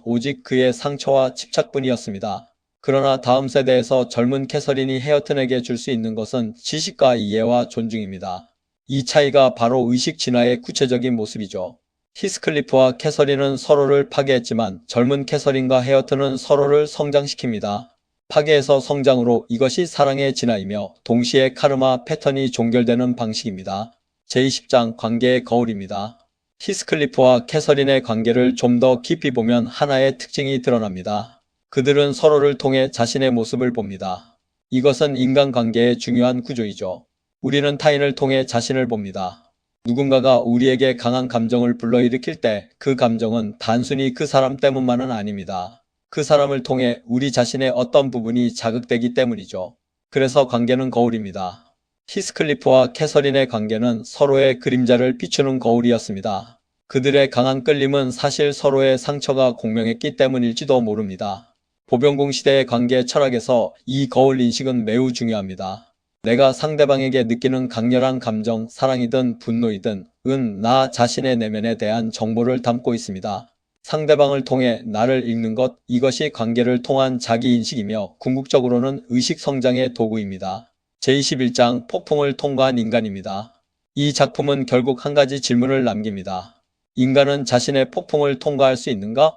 오직 그의 상처와 집착뿐이었습니다. 그러나 다음 세대에서 젊은 캐서린이 헤어튼에게 줄 수 있는 것은 지식과 이해와 존중입니다. 이 차이가 바로 의식 진화의 구체적인 모습이죠. 히스클리프와 캐서린은 서로를 파괴했지만 젊은 캐서린과 헤어튼은 서로를 성장시킵니다. 파괴에서 성장으로 이것이 사랑의 진화이며 동시에 카르마 패턴이 종결되는 방식입니다. 제20장 관계의 거울입니다. 히스클리프와 캐서린의 관계를 좀 더 깊이 보면 하나의 특징이 드러납니다. 그들은 서로를 통해 자신의 모습을 봅니다. 이것은 인간관계의 중요한 구조이죠. 우리는 타인을 통해 자신을 봅니다. 누군가가 우리에게 강한 감정을 불러일으킬 때 그 감정은 단순히 그 사람 때문만은 아닙니다. 그 사람을 통해 우리 자신의 어떤 부분이 자극되기 때문이죠. 그래서 관계는 거울입니다. 히스클리프와 캐서린의 관계는 서로의 그림자를 비추는 거울이었습니다. 그들의 강한 끌림은 사실 서로의 상처가 공명했기 때문일지도 모릅니다. 보병공 시대의 관계 철학에서 이 거울 인식은 매우 중요합니다. 내가 상대방에게 느끼는 강렬한 감정, 사랑이든 분노이든 나 자신의 내면에 대한 정보를 담고 있습니다. 상대방을 통해 나를 읽는 것, 이것이 관계를 통한 자기인식이며 궁극적으로는 의식 성장의 도구입니다. 제21장 폭풍을 통과한 인간입니다. 이 작품은 결국 한 가지 질문을 남깁니다. 인간은 자신의 폭풍을 통과할 수 있는가?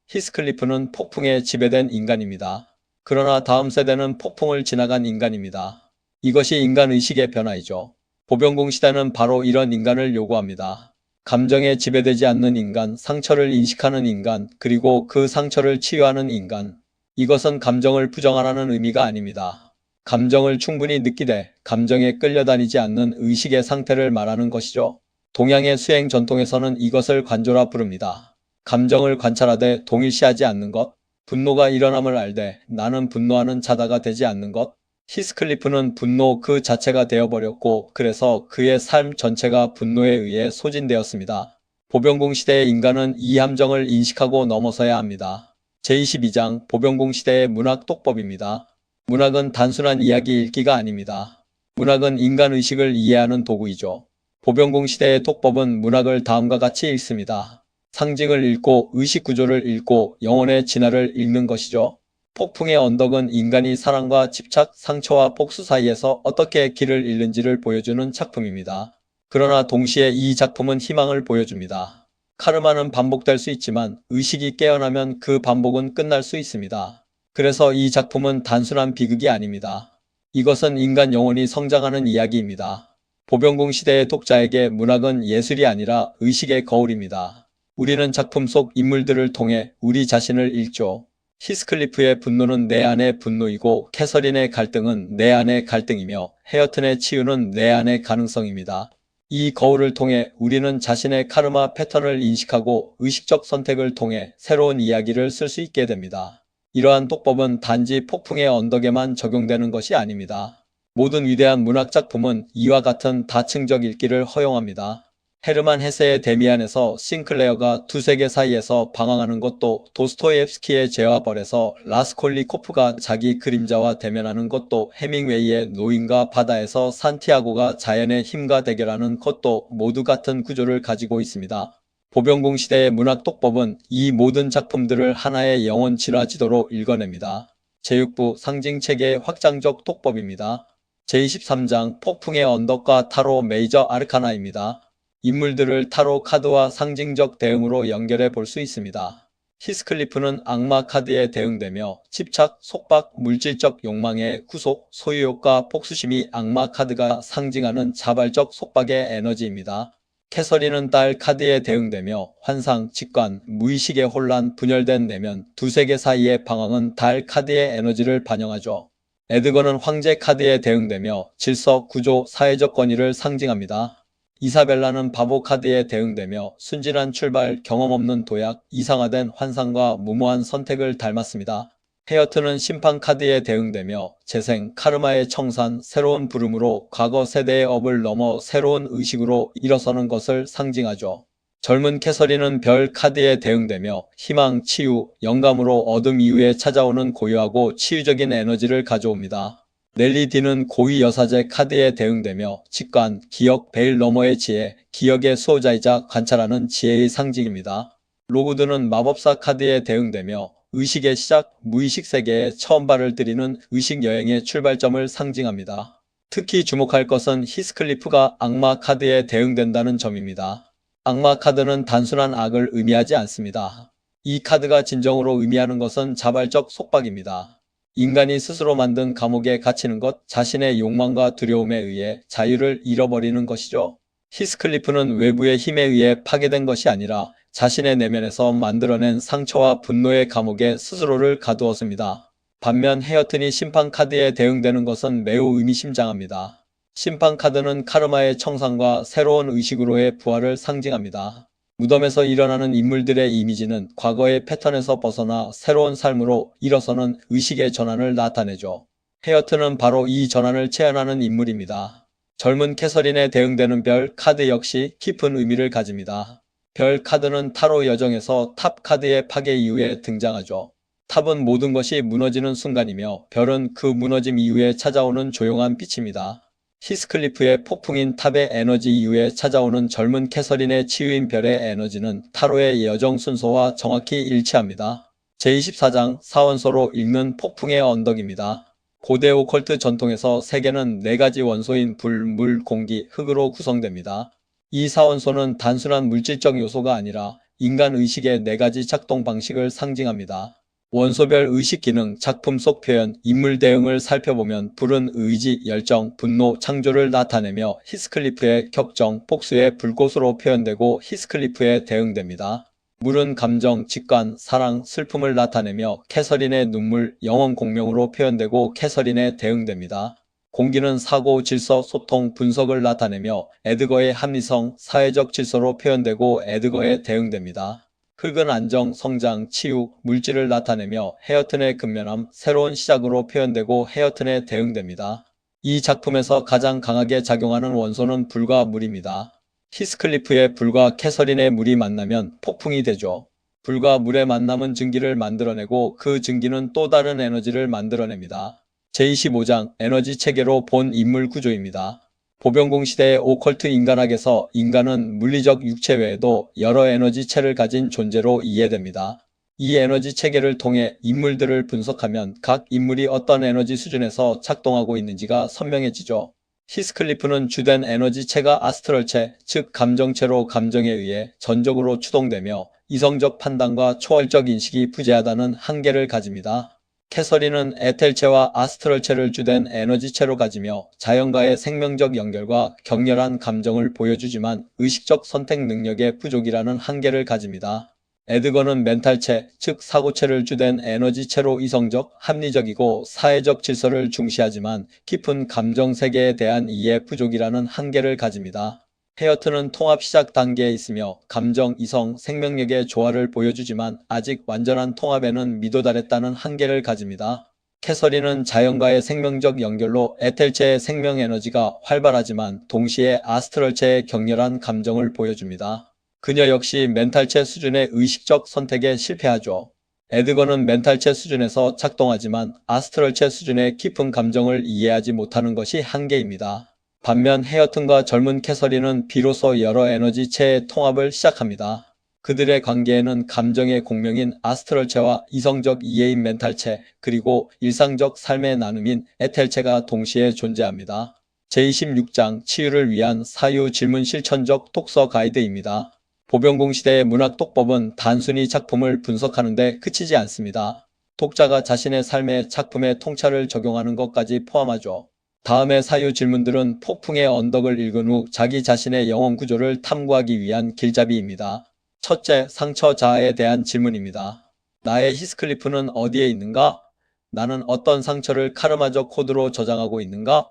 히스클리프는 폭풍에 지배된 인간입니다. 그러나 다음 세대는 폭풍을 지나간 인간입니다. 이것이 인간 의식의 변화이죠. 보병공 시대는 바로 이런 인간을 요구합니다. 감정에 지배되지 않는 인간, 상처를 인식하는 인간, 그리고 그 상처를 치유하는 인간. 이것은 감정을 부정하라는 의미가 아닙니다. 감정을 충분히 느끼되 감정에 끌려다니지 않는 의식의 상태를 말하는 것이죠. 동양의 수행 전통에서는 이것을 관조라 부릅니다. 감정을 관찰하되 동일시하지 않는 것, 분노가 일어남을 알되 나는 분노하는 자다가 되지 않는 것. 히스클리프는 분노 그 자체가 되어버렸고 그래서 그의 삶 전체가 분노에 의해 소진되었습니다. 보병공 시대의 인간은 이 함정을 인식하고 넘어서야 합니다. 제22장 보병공 시대의 문학 독법입니다. 문학은 단순한 이야기 읽기가 아닙니다. 문학은 인간의식을 이해하는 도구이죠. 보병공 시대의 독법은 문학을 다음과 같이 읽습니다. 상징을 읽고 의식구조를 읽고 영혼의 진화를 읽는 것이죠. 폭풍의 언덕은 인간이 사랑과 집착, 상처와 복수 사이에서 어떻게 길을 잃는지를 보여주는 작품입니다. 그러나 동시에 이 작품은 희망을 보여줍니다. 카르마는 반복될 수 있지만 의식이 깨어나면 그 반복은 끝날 수 있습니다. 그래서 이 작품은 단순한 비극이 아닙니다. 이것은 인간 영혼이 성장하는 이야기입니다. 보병공 시대의 독자에게 문학은 예술이 아니라 의식의 거울입니다. 우리는 작품 속 인물들을 통해 우리 자신을 읽죠. 히스클리프의 분노는 내 안의 분노이고 캐서린의 갈등은 내 안의 갈등이며 헤어튼의 치유는 내 안의 가능성입니다. 이 거울을 통해 우리는 자신의 카르마 패턴을 인식하고 의식적 선택을 통해 새로운 이야기를 쓸 수 있게 됩니다. 이러한 독법은 단지 폭풍의 언덕에만 적용되는 것이 아닙니다. 모든 위대한 문학 작품은 이와 같은 다층적 읽기를 허용합니다. 헤르만 헤세의 데미안에서 싱클레어가 두 세계 사이에서 방황하는 것도, 도스토옙스키의 죄와 벌에서 라스콜리코프가 자기 그림자와 대면하는 것도, 해밍웨이의 노인과 바다에서 산티아고가 자연의 힘과 대결하는 것도 모두 같은 구조를 가지고 있습니다. 보병공 시대의 문학 독법은 이 모든 작품들을 하나의 영혼 진화 지도로 읽어냅니다. 제6부 상징체계의 확장적 독법입니다. 제23장 폭풍의 언덕과 타로 메이저 아르카나입니다. 인물들을 타로 카드와 상징적 대응으로 연결해 볼 수 있습니다. 히스클리프는 악마 카드에 대응되며 집착, 속박, 물질적 욕망의 구속, 소유욕과 복수심이 악마 카드가 상징하는 자발적 속박의 에너지입니다. 캐서린은 딸 카드에 대응되며 환상, 직관, 무의식의 혼란, 분열된 내면, 두 세계 사이의 방황은 달 카드의 에너지를 반영하죠. 에드거는 황제 카드에 대응되며 질서, 구조, 사회적 권위를 상징합니다. 이사벨라는 바보 카드에 대응되며 순진한 출발, 경험 없는 도약, 이상화된 환상과 무모한 선택을 닮았습니다. 헤어튼은 심판 카드에 대응되며 재생, 카르마의 청산, 새로운 부름으로 과거 세대의 업을 넘어 새로운 의식으로 일어서는 것을 상징하죠. 젊은 캐서린은 별 카드에 대응되며 희망, 치유, 영감으로 어둠 이후에 찾아오는 고요하고 치유적인 에너지를 가져옵니다. 넬리 디는 고위 여사제 카드에 대응되며 직관, 기억, 베일 너머의 지혜, 기억의 수호자이자 관찰하는 지혜의 상징입니다. 로그드는 마법사 카드에 대응되며 의식의 시작, 무의식 세계에 처음 발을 들이는 의식 여행의 출발점을 상징합니다. 특히 주목할 것은 히스클리프가 악마 카드에 대응된다는 점입니다. 악마 카드는 단순한 악을 의미하지 않습니다. 이 카드가 진정으로 의미하는 것은 자발적 속박입니다. 인간이 스스로 만든 감옥에 갇히는 것, 자신의 욕망과 두려움에 의해 자유를 잃어버리는 것이죠. 히스클리프는 외부의 힘에 의해 파괴된 것이 아니라 자신의 내면에서 만들어낸 상처와 분노의 감옥에 스스로를 가두었습니다. 반면 헤어튼이 심판 카드에 대응되는 것은 매우 의미심장합니다. 심판 카드는 카르마의 청산과 새로운 의식으로의 부활을 상징합니다. 무덤에서 일어나는 인물들의 이미지는 과거의 패턴에서 벗어나 새로운 삶으로 일어서는 의식의 전환을 나타내죠. 헤어튼은 바로 이 전환을 체현하는 인물입니다. 젊은 캐서린에 대응되는 별 카드 역시 깊은 의미를 가집니다. 별 카드는 타로 여정에서 탑 카드의 파괴 이후에 등장하죠. 탑은 모든 것이 무너지는 순간이며 별은 그 무너짐 이후에 찾아오는 조용한 빛입니다. 히스클리프의 폭풍인 탑의 에너지 이후에 찾아오는 젊은 캐서린의 치유인 별의 에너지는 타로의 여정 순서와 정확히 일치합니다. 제24장 사원소로 읽는 폭풍의 언덕입니다. 고대 오컬트 전통에서 세계는 4가지 원소인 불, 물, 공기, 흙으로 구성됩니다. 이 사원소는 단순한 물질적 요소가 아니라 인간 의식의 4가지 작동 방식을 상징합니다. 원소별 의식 기능, 작품 속 표현, 인물 대응을 살펴보면 불은 의지, 열정, 분노, 창조를 나타내며 히스클리프의 격정, 복수의 불꽃으로 표현되고 히스클리프에 대응됩니다. 물은 감정, 직관, 사랑, 슬픔을 나타내며 캐서린의 눈물, 영혼 공명으로 표현되고 캐서린에 대응됩니다. 공기는 사고, 질서, 소통, 분석을 나타내며 에드거의 합리성, 사회적 질서로 표현되고 에드거에 대응됩니다. 흙은 안정, 성장, 치유, 물질을 나타내며 헤어튼의 근면함, 새로운 시작으로 표현되고 헤어튼에 대응됩니다. 이 작품에서 가장 강하게 작용하는 원소는 불과 물입니다. 히스클리프의 불과 캐서린의 물이 만나면 폭풍이 되죠. 불과 물의 만남은 증기를 만들어내고 그 증기는 또 다른 에너지를 만들어냅니다. 제25장 에너지 체계로 본 인물 구조입니다. 보병공 시대의 오컬트 인간학에서 인간은 물리적 육체 외에도 여러 에너지체를 가진 존재로 이해됩니다. 이 에너지 체계를 통해 인물들을 분석하면 각 인물이 어떤 에너지 수준에서 작동하고 있는지가 선명해지죠. 히스클리프는 주된 에너지체가 아스트럴체, 즉 감정체로 감정에 의해 전적으로 추동되며 이성적 판단과 초월적 인식이 부재하다는 한계를 가집니다. 캐서린은 에텔체와 아스트럴체를 주된 에너지체로 가지며 자연과의 생명적 연결과 격렬한 감정을 보여주지만 의식적 선택 능력의 부족이라는 한계를 가집니다. 에드거는 멘탈체, 즉 사고체를 주된 에너지체로 이성적, 합리적이고 사회적 질서를 중시하지만 깊은 감정 세계에 대한 이해 부족이라는 한계를 가집니다. 헤어튼은 통합 시작 단계에 있으며 감정, 이성, 생명력의 조화를 보여주지만 아직 완전한 통합에는 미도달했다는 한계를 가집니다. 캐서린은 자연과의 생명적 연결로 에텔체의 생명 에너지가 활발하지만 동시에 아스트럴체의 격렬한 감정을 보여줍니다. 그녀 역시 멘탈체 수준의 의식적 선택에 실패하죠. 에드거는 멘탈체 수준에서 작동하지만 아스트럴체 수준의 깊은 감정을 이해하지 못하는 것이 한계입니다. 반면 헤어튼과 젊은 캐서린은 비로소 여러 에너지체의 통합을 시작합니다. 그들의 관계에는 감정의 공명인 아스트럴체와 이성적 이해인 멘탈체, 그리고 일상적 삶의 나눔인 에텔체가 동시에 존재합니다. 제26장 치유를 위한 사유 질문 실천적 독서 가이드입니다. 보병공 시대의 문학 독법은 단순히 작품을 분석하는 데 그치지 않습니다. 독자가 자신의 삶의 작품에 통찰을 적용하는 것까지 포함하죠. 다음의 사유 질문들은 폭풍의 언덕을 읽은 후 자기 자신의 영혼 구조를 탐구하기 위한 길잡이입니다. 첫째, 상처 자아에 대한 질문입니다. 나의 히스클리프는 어디에 있는가? 나는 어떤 상처를 카르마적 코드로 저장하고 있는가?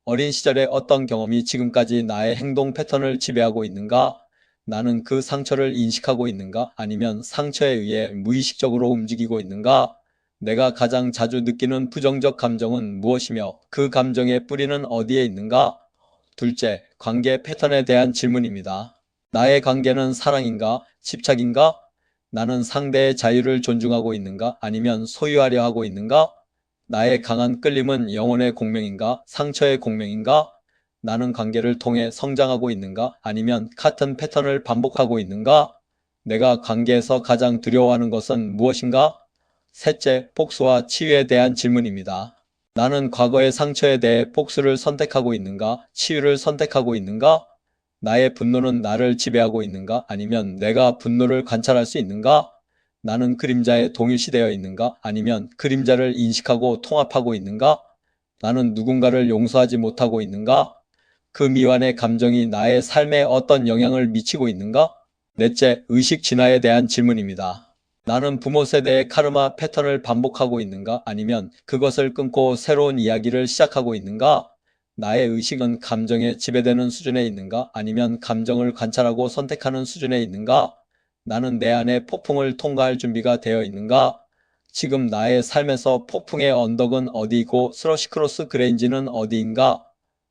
어린 시절의 어떤 경험이 지금까지 나의 행동 패턴을 지배하고 있는가? 나는 그 상처를 인식하고 있는가? 아니면 상처에 의해 무의식적으로 움직이고 있는가? 내가 가장 자주 느끼는 부정적 감정은 무엇이며 그 감정의 뿌리는 어디에 있는가? 둘째, 관계 패턴에 대한 질문입니다. 나의 관계는 사랑인가? 집착인가? 나는 상대의 자유를 존중하고 있는가? 아니면 소유하려 하고 있는가? 나의 강한 끌림은 영혼의 공명인가? 상처의 공명인가? 나는 관계를 통해 성장하고 있는가? 아니면 같은 패턴을 반복하고 있는가? 내가 관계에서 가장 두려워하는 것은 무엇인가? 셋째, 복수와 치유에 대한 질문입니다. 나는 과거의 상처에 대해 복수를 선택하고 있는가? 치유를 선택하고 있는가? 나의 분노는 나를 지배하고 있는가? 아니면 내가 분노를 관찰할 수 있는가? 나는 그림자에 동일시되어 있는가? 아니면 그림자를 인식하고 통합하고 있는가? 나는 누군가를 용서하지 못하고 있는가? 그 미완의 감정이 나의 삶에 어떤 영향을 미치고 있는가? 넷째, 의식 진화에 대한 질문입니다. 나는 부모 세대의 카르마 패턴을 반복하고 있는가? 아니면 그것을 끊고 새로운 이야기를 시작하고 있는가? 나의 의식은 감정에 지배되는 수준에 있는가? 아니면 감정을 관찰하고 선택하는 수준에 있는가? 나는 내 안에 폭풍을 통과할 준비가 되어 있는가? 지금 나의 삶에서 폭풍의 언덕은 어디이고 스러시크로스 그레인지는 어디인가?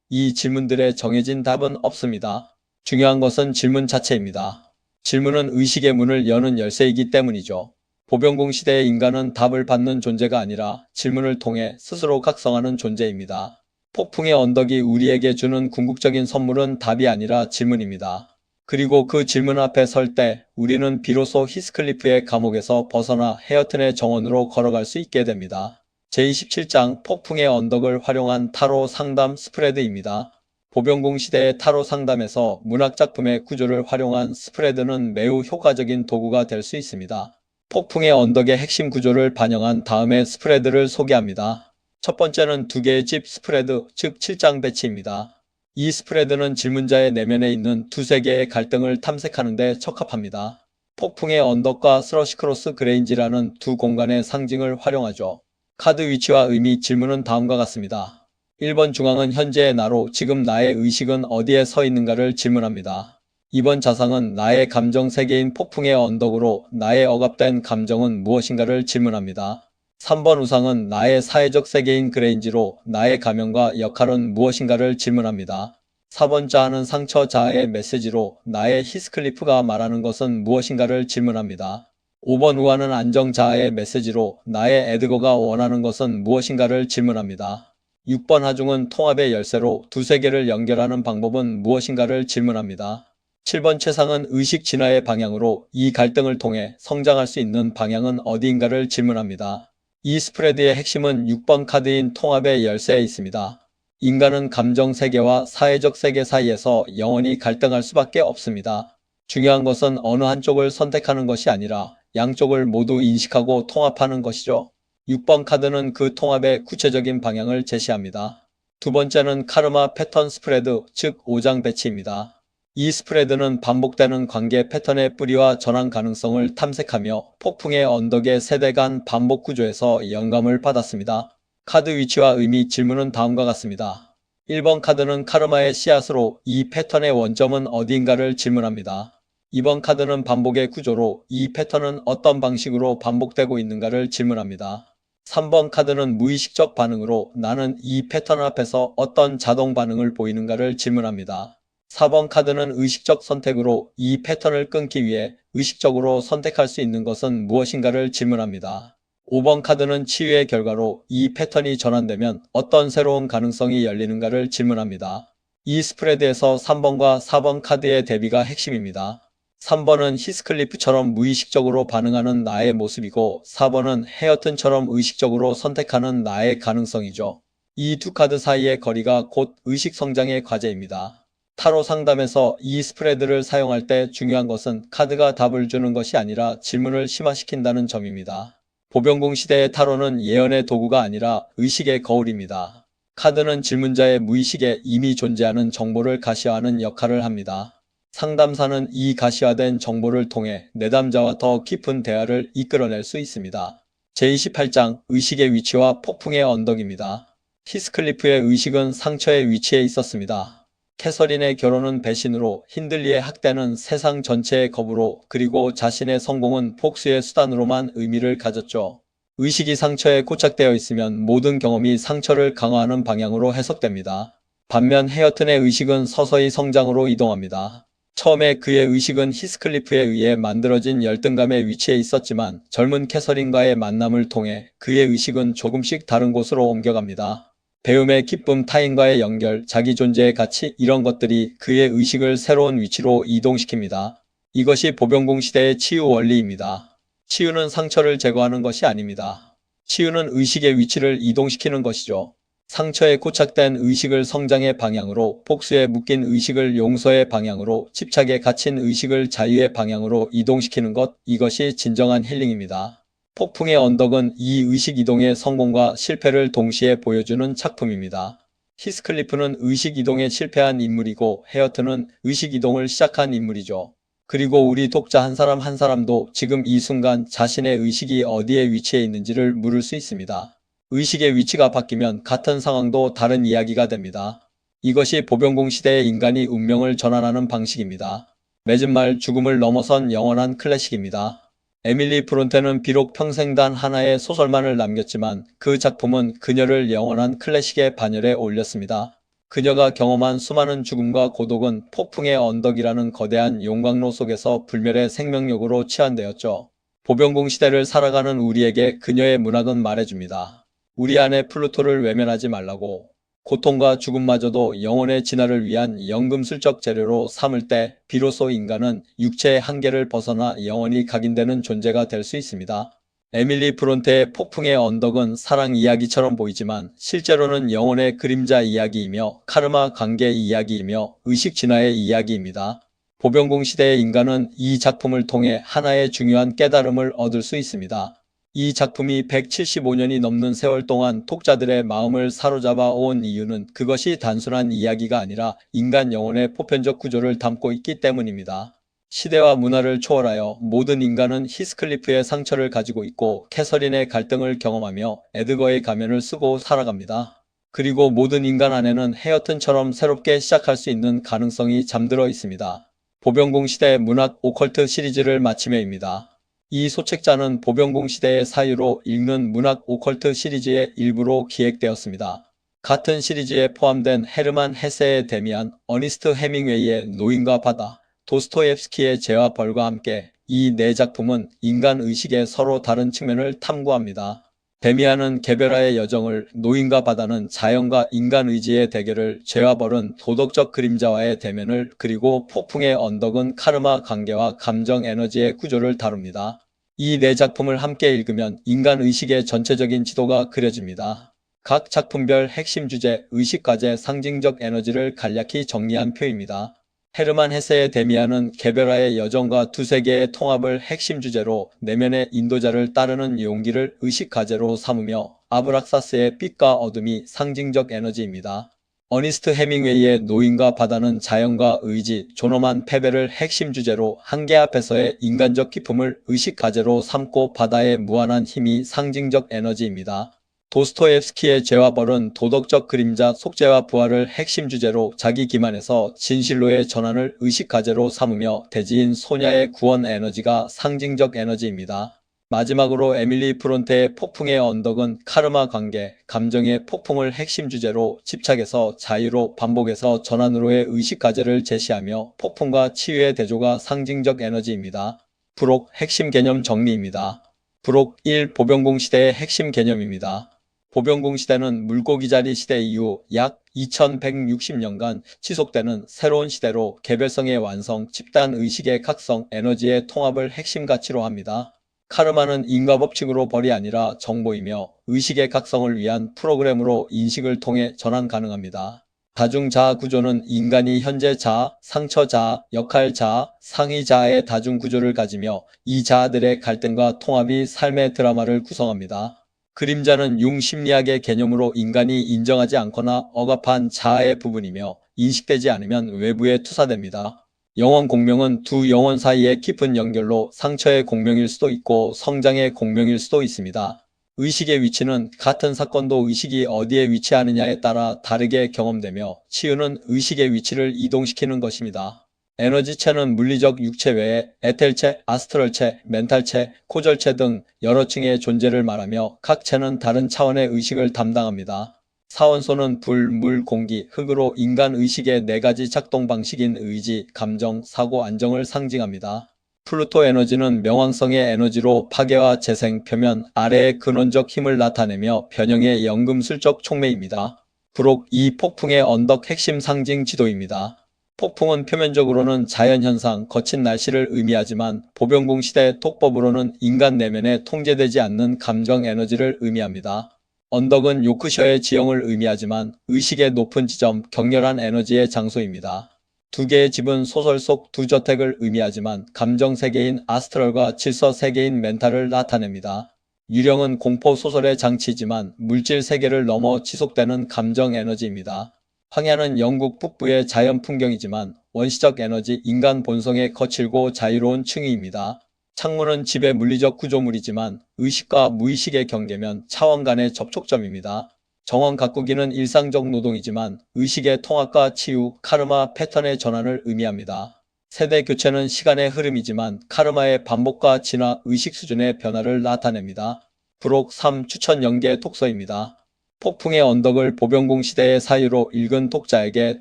이 질문들의 정해진 답은 없습니다. 중요한 것은 질문 자체입니다. 질문은 의식의 문을 여는 열쇠이기 때문이죠. 보병공 시대의 인간은 답을 받는 존재가 아니라 질문을 통해 스스로 각성하는 존재입니다. 폭풍의 언덕이 우리에게 주는 궁극적인 선물은 답이 아니라 질문입니다. 그리고 그 질문 앞에 설 때 우리는 비로소 히스클리프의 감옥에서 벗어나 헤어튼의 정원으로 걸어갈 수 있게 됩니다. 제27장 폭풍의 언덕을 활용한 타로 상담 스프레드입니다. 보병공 시대의 타로 상담에서 문학작품의 구조를 활용한 스프레드는 매우 효과적인 도구가 될 수 있습니다. 폭풍의 언덕의 핵심 구조를 반영한 다음에 스프레드를 소개합니다. 첫 번째는 두 개의 집 스프레드, 즉 7장 배치입니다. 이 스프레드는 질문자의 내면에 있는 두세 개의 갈등을 탐색하는 데 적합합니다. 폭풍의 언덕과 스러시크로스 그레인지라는 두 공간의 상징을 활용하죠. 카드 위치와 의미 질문은 다음과 같습니다. 1번 중앙은 현재의 나로 지금 나의 의식은 어디에 서 있는가를 질문합니다. 이번 자상은 나의 감정 세계인 폭풍의 언덕으로 나의 억압된 감정은 무엇인가를 질문합니다. 3번 우상은 나의 사회적 세계인 그레인지로 나의 가면과 역할은 무엇인가를 질문합니다. 4번 자아는 상처 자아의 메시지로 나의 히스클리프가 말하는 것은 무엇인가를 질문합니다. 5번 우아는 안정 자아의 메시지로 나의 에드거가 원하는 것은 무엇인가를 질문합니다. 6번 하중은 통합의 열쇠로 두세 개를 연결하는 방법은 무엇인가를 질문합니다. 7번 최상은 의식 진화의 방향으로 이 갈등을 통해 성장할 수 있는 방향은 어디인가를 질문합니다. 이 스프레드의 핵심은 6번 카드인 통합의 열쇠에 있습니다. 인간은 감정 세계와 사회적 세계 사이에서 영원히 갈등할 수밖에 없습니다. 중요한 것은 어느 한쪽을 선택하는 것이 아니라 양쪽을 모두 인식하고 통합하는 것이죠. 6번 카드는 그 통합의 구체적인 방향을 제시합니다. 두 번째는 카르마 패턴 스프레드, 즉 5장 배치입니다. 이 스프레드는 반복되는 관계 패턴의 뿌리와 전환 가능성을 탐색하며 폭풍의 언덕의 세대 간 반복 구조에서 영감을 받았습니다. 카드 위치와 의미 질문은 다음과 같습니다. 1번 카드는 카르마의 씨앗으로 이 패턴의 원점은 어디인가를 질문합니다. 2번 카드는 반복의 구조로 이 패턴은 어떤 방식으로 반복되고 있는가를 질문합니다. 3번 카드는 무의식적 반응으로 나는 이 패턴 앞에서 어떤 자동 반응을 보이는가를 질문합니다. 4번 카드는 의식적 선택으로 이 패턴을 끊기 위해 의식적으로 선택할 수 있는 것은 무엇인가를 질문합니다. 5번 카드는 치유의 결과로 이 패턴이 전환되면 어떤 새로운 가능성이 열리는가를 질문합니다. 이 스프레드에서 3번과 4번 카드의 대비가 핵심입니다. 3번은 히스클리프처럼 무의식적으로 반응하는 나의 모습이고 4번은 헤어튼처럼 의식적으로 선택하는 나의 가능성이죠. 이 두 카드 사이의 거리가 곧 의식 성장의 과제입니다. 타로 상담에서 이 스프레드를 사용할 때 중요한 것은 카드가 답을 주는 것이 아니라 질문을 심화시킨다는 점입니다. 보병공 시대의 타로는 예언의 도구가 아니라 의식의 거울입니다. 카드는 질문자의 무의식에 이미 존재하는 정보를 가시화하는 역할을 합니다. 상담사는 이 가시화된 정보를 통해 내담자와 더 깊은 대화를 이끌어낼 수 있습니다. 제28장 의식의 위치와 폭풍의 언덕입니다. 히스클리프의 의식은 상처의 위치에 있었습니다. 캐서린의 결혼은 배신으로, 힌들리의 학대는 세상 전체의 겁으로, 그리고 자신의 성공은 복수의 수단으로만 의미를 가졌죠. 의식이 상처에 고착되어 있으면 모든 경험이 상처를 강화하는 방향으로 해석됩니다. 반면 헤어튼의 의식은 서서히 성장으로 이동합니다. 처음에 그의 의식은 히스클리프에 의해 만들어진 열등감의 위치에 있었지만 젊은 캐서린과의 만남을 통해 그의 의식은 조금씩 다른 곳으로 옮겨갑니다. 배움의 기쁨, 타인과의 연결, 자기 존재의 가치 이런 것들이 그의 의식을 새로운 위치로 이동시킵니다. 이것이 보병공 시대의 치유 원리입니다. 치유는 상처를 제거하는 것이 아닙니다. 치유는 의식의 위치를 이동시키는 것이죠. 상처에 고착된 의식을 성장의 방향으로, 복수에 묶인 의식을 용서의 방향으로, 집착에 갇힌 의식을 자유의 방향으로 이동시키는 것, 이것이 진정한 힐링입니다. 폭풍의 언덕은 이 의식 이동의 성공과 실패를 동시에 보여주는 작품입니다. 히스클리프는 의식 이동에 실패한 인물이고 헤어튼은 의식 이동을 시작한 인물이죠. 그리고 우리 독자 한 사람 한 사람도 지금 이 순간 자신의 의식이 어디에 위치해 있는지를 물을 수 있습니다. 의식의 위치가 바뀌면 같은 상황도 다른 이야기가 됩니다. 이것이 보병공 시대의 인간이 운명을 전환하는 방식입니다. 맺은 말 죽음을 넘어선 영원한 클래식입니다. 에밀리 브론테는 비록 평생 단 하나의 소설만을 남겼지만 그 작품은 그녀를 영원한 클래식의 반열에 올렸습니다. 그녀가 경험한 수많은 죽음과 고독은 폭풍의 언덕이라는 거대한 용광로 속에서 불멸의 생명력으로 치환되었죠. 보병공 시대를 살아가는 우리에게 그녀의 문학은 말해줍니다. 우리 안에 플루토를 외면하지 말라고. 고통과 죽음마저도 영혼의 진화를 위한 연금술적 재료로 삼을 때 비로소 인간은 육체의 한계를 벗어나 영원히 각인되는 존재가 될 수 있습니다. 에밀리 브론테의 폭풍의 언덕은 사랑 이야기처럼 보이지만 실제로는 영혼의 그림자 이야기이며 카르마 관계 이야기이며 의식 진화의 이야기입니다. 보병공 시대의 인간은 이 작품을 통해 하나의 중요한 깨달음을 얻을 수 있습니다. 이 작품이 175년이 넘는 세월 동안 독자들의 마음을 사로잡아 온 이유는 그것이 단순한 이야기가 아니라 인간 영혼의 보편적 구조를 담고 있기 때문입니다. 시대와 문화를 초월하여 모든 인간은 히스클리프의 상처를 가지고 있고 캐서린의 갈등을 경험하며 에드거의 가면을 쓰고 살아갑니다. 그리고 모든 인간 안에는 헤어튼처럼 새롭게 시작할 수 있는 가능성이 잠들어 있습니다. 보병공 시대 문학 오컬트 시리즈를 마치며입니다. 이 소책자는 보병공 시대의 사유로 읽는 문학 오컬트 시리즈의 일부로 기획되었습니다. 같은 시리즈에 포함된 헤르만 헤세의 데미안, 어니스트 해밍웨이의 노인과 바다, 도스토옙스키의 죄와 벌과 함께 이 네 작품은 인간 의식의 서로 다른 측면을 탐구합니다. 데미안은 개별화의 여정을, 노인과 바다는 자연과 인간 의지의 대결을, 죄와 벌은 도덕적 그림자와의 대면을, 그리고 폭풍의 언덕은 카르마 관계와 감정 에너지의 구조를 다룹니다. 이 네 작품을 함께 읽으면 인간 의식의 전체적인 지도가 그려집니다. 각 작품별 핵심 주제, 의식과제, 상징적 에너지를 간략히 정리한 표입니다. 헤르만 헤세의 데미안은 개별화의 여정과 두 세계의 통합을 핵심 주제로 내면의 인도자를 따르는 용기를 의식과제로 삼으며, 아브락사스의 빛과 어둠이 상징적 에너지입니다. 어니스트 해밍웨이의 노인과 바다는 자연과 의지, 존엄한 패배를 핵심 주제로 한계 앞에서의 인간적 기품을 의식과제로 삼고, 바다의 무한한 힘이 상징적 에너지입니다. 도스토옙스키의 죄와 벌은 도덕적 그림자, 속죄와 부활을 핵심 주제로 자기 기만에서 진실로의 전환을 의식과제로 삼으며, 대지인 소냐의 구원 에너지가 상징적 에너지입니다. 마지막으로 에밀리 프론테의 폭풍의 언덕은 카르마 관계, 감정의 폭풍을 핵심 주제로 집착에서 자유로, 반복에서 전환으로의 의식과제를 제시하며, 폭풍과 치유의 대조가 상징적 에너지입니다. 부록 핵심 개념 정리입니다. 부록 1. 보병공 시대의 핵심 개념입니다. 보병공 시대는 물고기자리 시대 이후 약 2160년간 지속되는 새로운 시대로, 개별성의 완성, 집단 의식의 각성, 에너지의 통합을 핵심 가치로 합니다. 카르마는 인과법칙으로 벌이 아니라 정보이며, 의식의 각성을 위한 프로그램으로 인식을 통해 전환 가능합니다. 다중자아 구조는 인간이 현재 자아, 상처 자아, 역할 자아, 상위 자아의 다중구조를 가지며, 이 자아들의 갈등과 통합이 삶의 드라마를 구성합니다. 그림자는 융 심리학의 개념으로 인간이 인정하지 않거나 억압한 자아의 부분이며, 인식되지 않으면 외부에 투사됩니다. 영원 공명은 두 영혼 사이의 깊은 연결로 상처의 공명일 수도 있고 성장의 공명일 수도 있습니다. 의식의 위치는 같은 사건도 의식이 어디에 위치하느냐에 따라 다르게 경험되며, 치유는 의식의 위치를 이동시키는 것입니다. 에너지체는 물리적 육체 외에 에텔체, 아스트럴체, 멘탈체, 코절체 등 여러 층의 존재를 말하며, 각 체는 다른 차원의 의식을 담당합니다. 사원소는 불, 물, 공기, 흙으로 인간 의식의 네 가지 작동 방식인 의지, 감정, 사고, 안정을 상징합니다. 플루토 에너지는 명왕성의 에너지로 파괴와 재생, 표면 아래의 근원적 힘을 나타내며 변형의 연금술적 촉매입니다. 부록 2. 폭풍의 언덕 핵심 상징 지도입니다. 폭풍은 표면적으로는 자연현상, 거친 날씨를 의미하지만 보병공 시대 톡법으로는 인간 내면에 통제되지 않는 감정 에너지를 의미합니다. 언덕은 요크셔의 지형을 의미하지만 의식의 높은 지점, 격렬한 에너지의 장소입니다. 두 개의 집은 소설 속 두 저택을 의미하지만 감정 세계인 아스트럴과 질서 세계인 멘탈을 나타냅니다. 유령은 공포 소설의 장치지만 물질 세계를 넘어 지속되는 감정 에너지입니다. 황야는 영국 북부의 자연 풍경이지만 원시적 에너지, 인간 본성의 거칠고 자유로운 층위입니다. 창문은 집의 물리적 구조물이지만 의식과 무의식의 경계면 차원 간의 접촉점입니다. 정원 가꾸기는 일상적 노동이지만 의식의 통합과 치유, 카르마 패턴의 전환을 의미합니다. 세대 교체는 시간의 흐름이지만 카르마의 반복과 진화, 의식 수준의 변화를 나타냅니다. 부록 3. 추천 연계 독서입니다. 폭풍의 언덕을 보병공 시대의 사유로 읽은 독자에게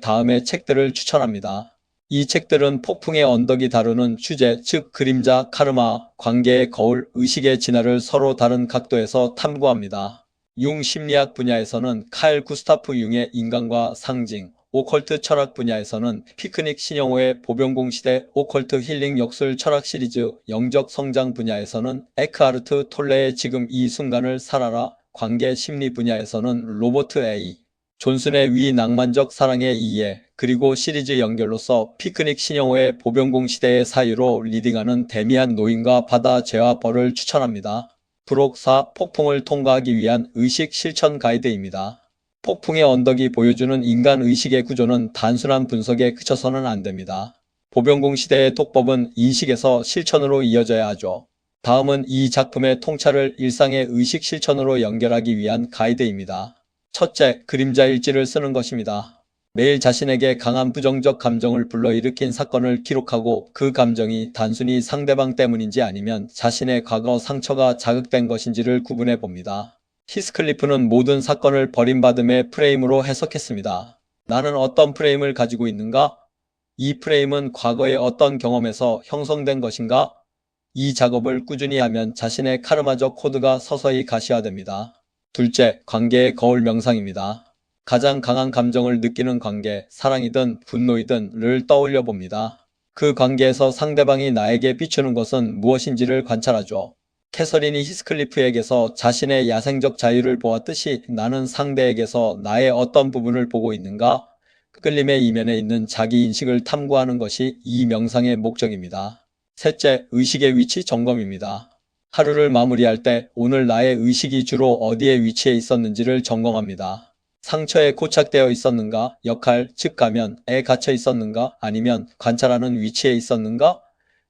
다음의 책들을 추천합니다. 이 책들은 폭풍의 언덕이 다루는 주제, 즉 그림자, 카르마, 관계의 거울, 의식의 진화를 서로 다른 각도에서 탐구합니다. 융 심리학 분야에서는 칼 구스타프 융의 인간과 상징, 오컬트 철학 분야에서는 피크닉 신영호의 보병공 시대 오컬트 힐링 역술 철학 시리즈, 영적 성장 분야에서는 에크하르트 톨레의 지금 이 순간을 살아라, 관계 심리 분야에서는 로버트 A. 존슨의 위 낭만적 사랑의 이해, 그리고 시리즈 연결로서 피크닉 신영호의 보병공 시대의 사유로 리딩하는 데미안 노인과 바다, 죄와 벌을 추천합니다. 부록 4. 폭풍을 통과하기 위한 의식 실천 가이드입니다. 폭풍의 언덕이 보여주는 인간 의식의 구조는 단순한 분석에 그쳐서는 안 됩니다. 보병공 시대의 독법은 인식에서 실천으로 이어져야 하죠. 다음은 이 작품의 통찰을 일상의 의식 실천으로 연결하기 위한 가이드입니다. 첫째, 그림자 일지를 쓰는 것입니다. 매일 자신에게 강한 부정적 감정을 불러일으킨 사건을 기록하고 그 감정이 단순히 상대방 때문인지 아니면 자신의 과거 상처가 자극된 것인지를 구분해 봅니다. 히스클리프는 모든 사건을 버림받음의 프레임으로 해석했습니다. 나는 어떤 프레임을 가지고 있는가? 이 프레임은 과거의 어떤 경험에서 형성된 것인가? 이 작업을 꾸준히 하면 자신의 카르마적 코드가 서서히 가시화됩니다. 둘째, 관계의 거울 명상입니다. 가장 강한 감정을 느끼는 관계, 사랑이든 분노이든를 떠올려 봅니다. 그 관계에서 상대방이 나에게 비추는 것은 무엇인지를 관찰하죠. 캐서린이 히스클리프에게서 자신의 야생적 자유를 보았듯이 나는 상대에게서 나의 어떤 부분을 보고 있는가? 끌림의 이면에 있는 자기 인식을 탐구하는 것이 이 명상의 목적입니다. 셋째, 의식의 위치 점검입니다. 하루를 마무리할 때 오늘 나의 의식이 주로 어디에 위치해 있었는지를 점검합니다. 상처에 고착되어 있었는가, 역할, 즉 가면에 갇혀 있었는가, 아니면 관찰하는 위치에 있었는가?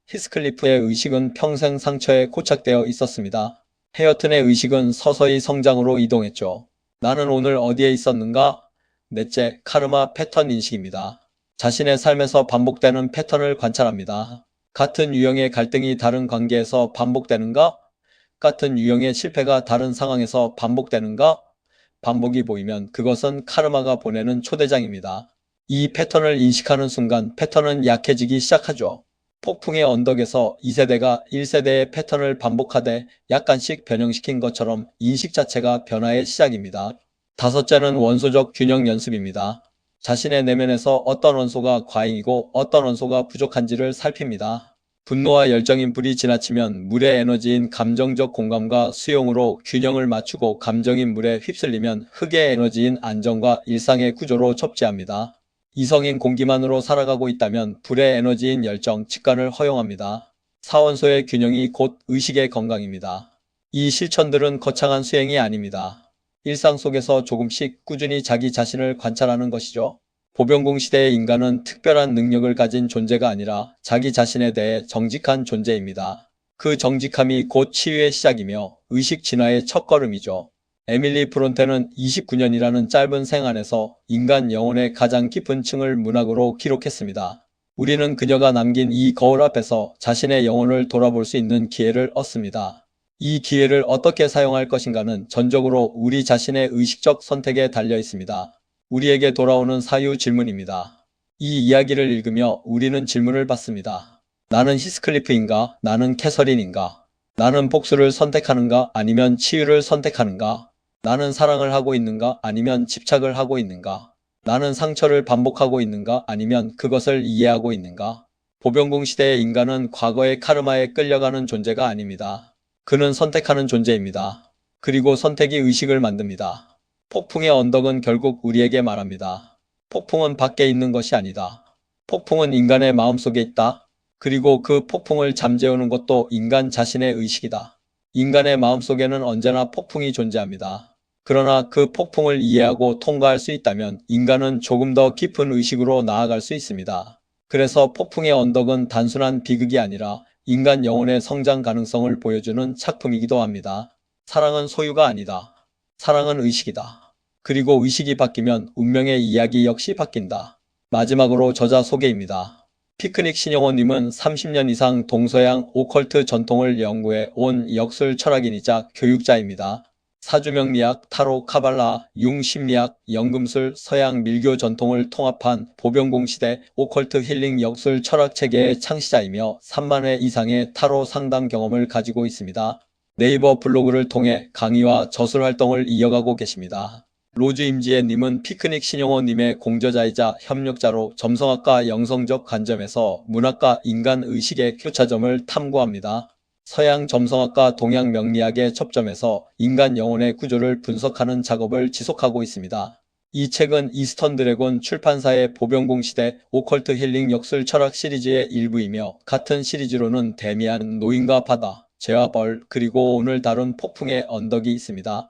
히스클리프의 의식은 평생 상처에 고착되어 있었습니다. 헤어튼의 의식은 서서히 성장으로 이동했죠. 나는 오늘 어디에 있었는가? 넷째, 카르마 패턴 인식입니다. 자신의 삶에서 반복되는 패턴을 관찰합니다. 같은 유형의 갈등이 다른 관계에서 반복되는가? 같은 유형의 실패가 다른 상황에서 반복되는가? 반복이 보이면 그것은 카르마가 보내는 초대장입니다. 이 패턴을 인식하는 순간 패턴은 약해지기 시작하죠. 폭풍의 언덕에서 2세대가 1세대의 패턴을 반복하되 약간씩 변형시킨 것처럼 인식 자체가 변화의 시작입니다. 다섯째는 원소적 균형 연습입니다. 자신의 내면에서 어떤 원소가 과잉이고 어떤 원소가 부족한지를 살핍니다. 분노와 열정인 불이 지나치면 물의 에너지인 감정적 공감과 수용으로 균형을 맞추고 감정인 물에 휩쓸리면 흙의 에너지인 안정과 일상의 구조로 접지합니다. 이성인 공기만으로 살아가고 있다면 불의 에너지인 열정, 직관을 허용합니다. 사원소의 균형이 곧 의식의 건강입니다. 이 실천들은 거창한 수행이 아닙니다. 일상 속에서 조금씩 꾸준히 자기 자신을 관찰하는 것이죠. 보병공 시대의 인간은 특별한 능력을 가진 존재가 아니라 자기 자신에 대해 정직한 존재입니다. 그 정직함이 곧 치유의 시작이며 의식 진화의 첫걸음이죠. 에밀리 브론테는 29년이라는 짧은 생안에서 인간 영혼의 가장 깊은 층을 문학으로 기록했습니다. 우리는 그녀가 남긴 이 거울 앞에서 자신의 영혼을 돌아볼 수 있는 기회를 얻습니다. 이 기회를 어떻게 사용할 것인가는 전적으로 우리 자신의 의식적 선택에 달려 있습니다. 우리에게 돌아오는 사유 질문입니다. 이 이야기를 읽으며 우리는 질문을 받습니다. 나는 히스클리프인가? 나는 캐서린인가? 나는 복수를 선택하는가? 아니면 치유를 선택하는가? 나는 사랑을 하고 있는가? 아니면 집착을 하고 있는가? 나는 상처를 반복하고 있는가? 아니면 그것을 이해하고 있는가? 보병공 시대의 인간은 과거의 카르마에 끌려가는 존재가 아닙니다. 그는 선택하는 존재입니다. 그리고 선택이 의식을 만듭니다. 폭풍의 언덕은 결국 우리에게 말합니다. 폭풍은 밖에 있는 것이 아니다. 폭풍은 인간의 마음속에 있다. 그리고 그 폭풍을 잠재우는 것도 인간 자신의 의식이다. 인간의 마음속에는 언제나 폭풍이 존재합니다. 그러나 그 폭풍을 이해하고 통과할 수 있다면 인간은 조금 더 깊은 의식으로 나아갈 수 있습니다. 그래서 폭풍의 언덕은 단순한 비극이 아니라 인간 영혼의 성장 가능성을 보여주는 작품이기도 합니다. 사랑은 소유가 아니다. 사랑은 의식이다. 그리고 의식이 바뀌면 운명의 이야기 역시 바뀐다. 마지막으로 저자 소개입니다. 피크닉 신영호님은 30년 이상 동서양 오컬트 전통을 연구해 온 역술 철학인이자 교육자입니다. 사주명리학, 타로, 카발라, 융심리학, 연금술, 서양 밀교 전통을 통합한 보병공 시대 오컬트 힐링 역술 철학 체계의 창시자이며 3만 회 이상의 타로 상담 경험을 가지고 있습니다. 네이버 블로그를 통해 강의와 저술 활동을 이어가고 계십니다. 로즈 임지혜님은 피크닉 신영호님의 공저자이자 협력자로 점성학과 영성적 관점에서 문학과 인간 의식의 교차점을 탐구합니다. 서양 점성학과 동양 명리학의 접점에서 인간 영혼의 구조를 분석하는 작업을 지속하고 있습니다. 이 책은 이스턴 드래곤 출판사의 보병공 시대 오컬트 힐링 역술 철학 시리즈의 일부이며 같은 시리즈로는 데미안, 노인과 바다, 죄와 벌, 그리고 오늘 다룬 폭풍의 언덕이 있습니다.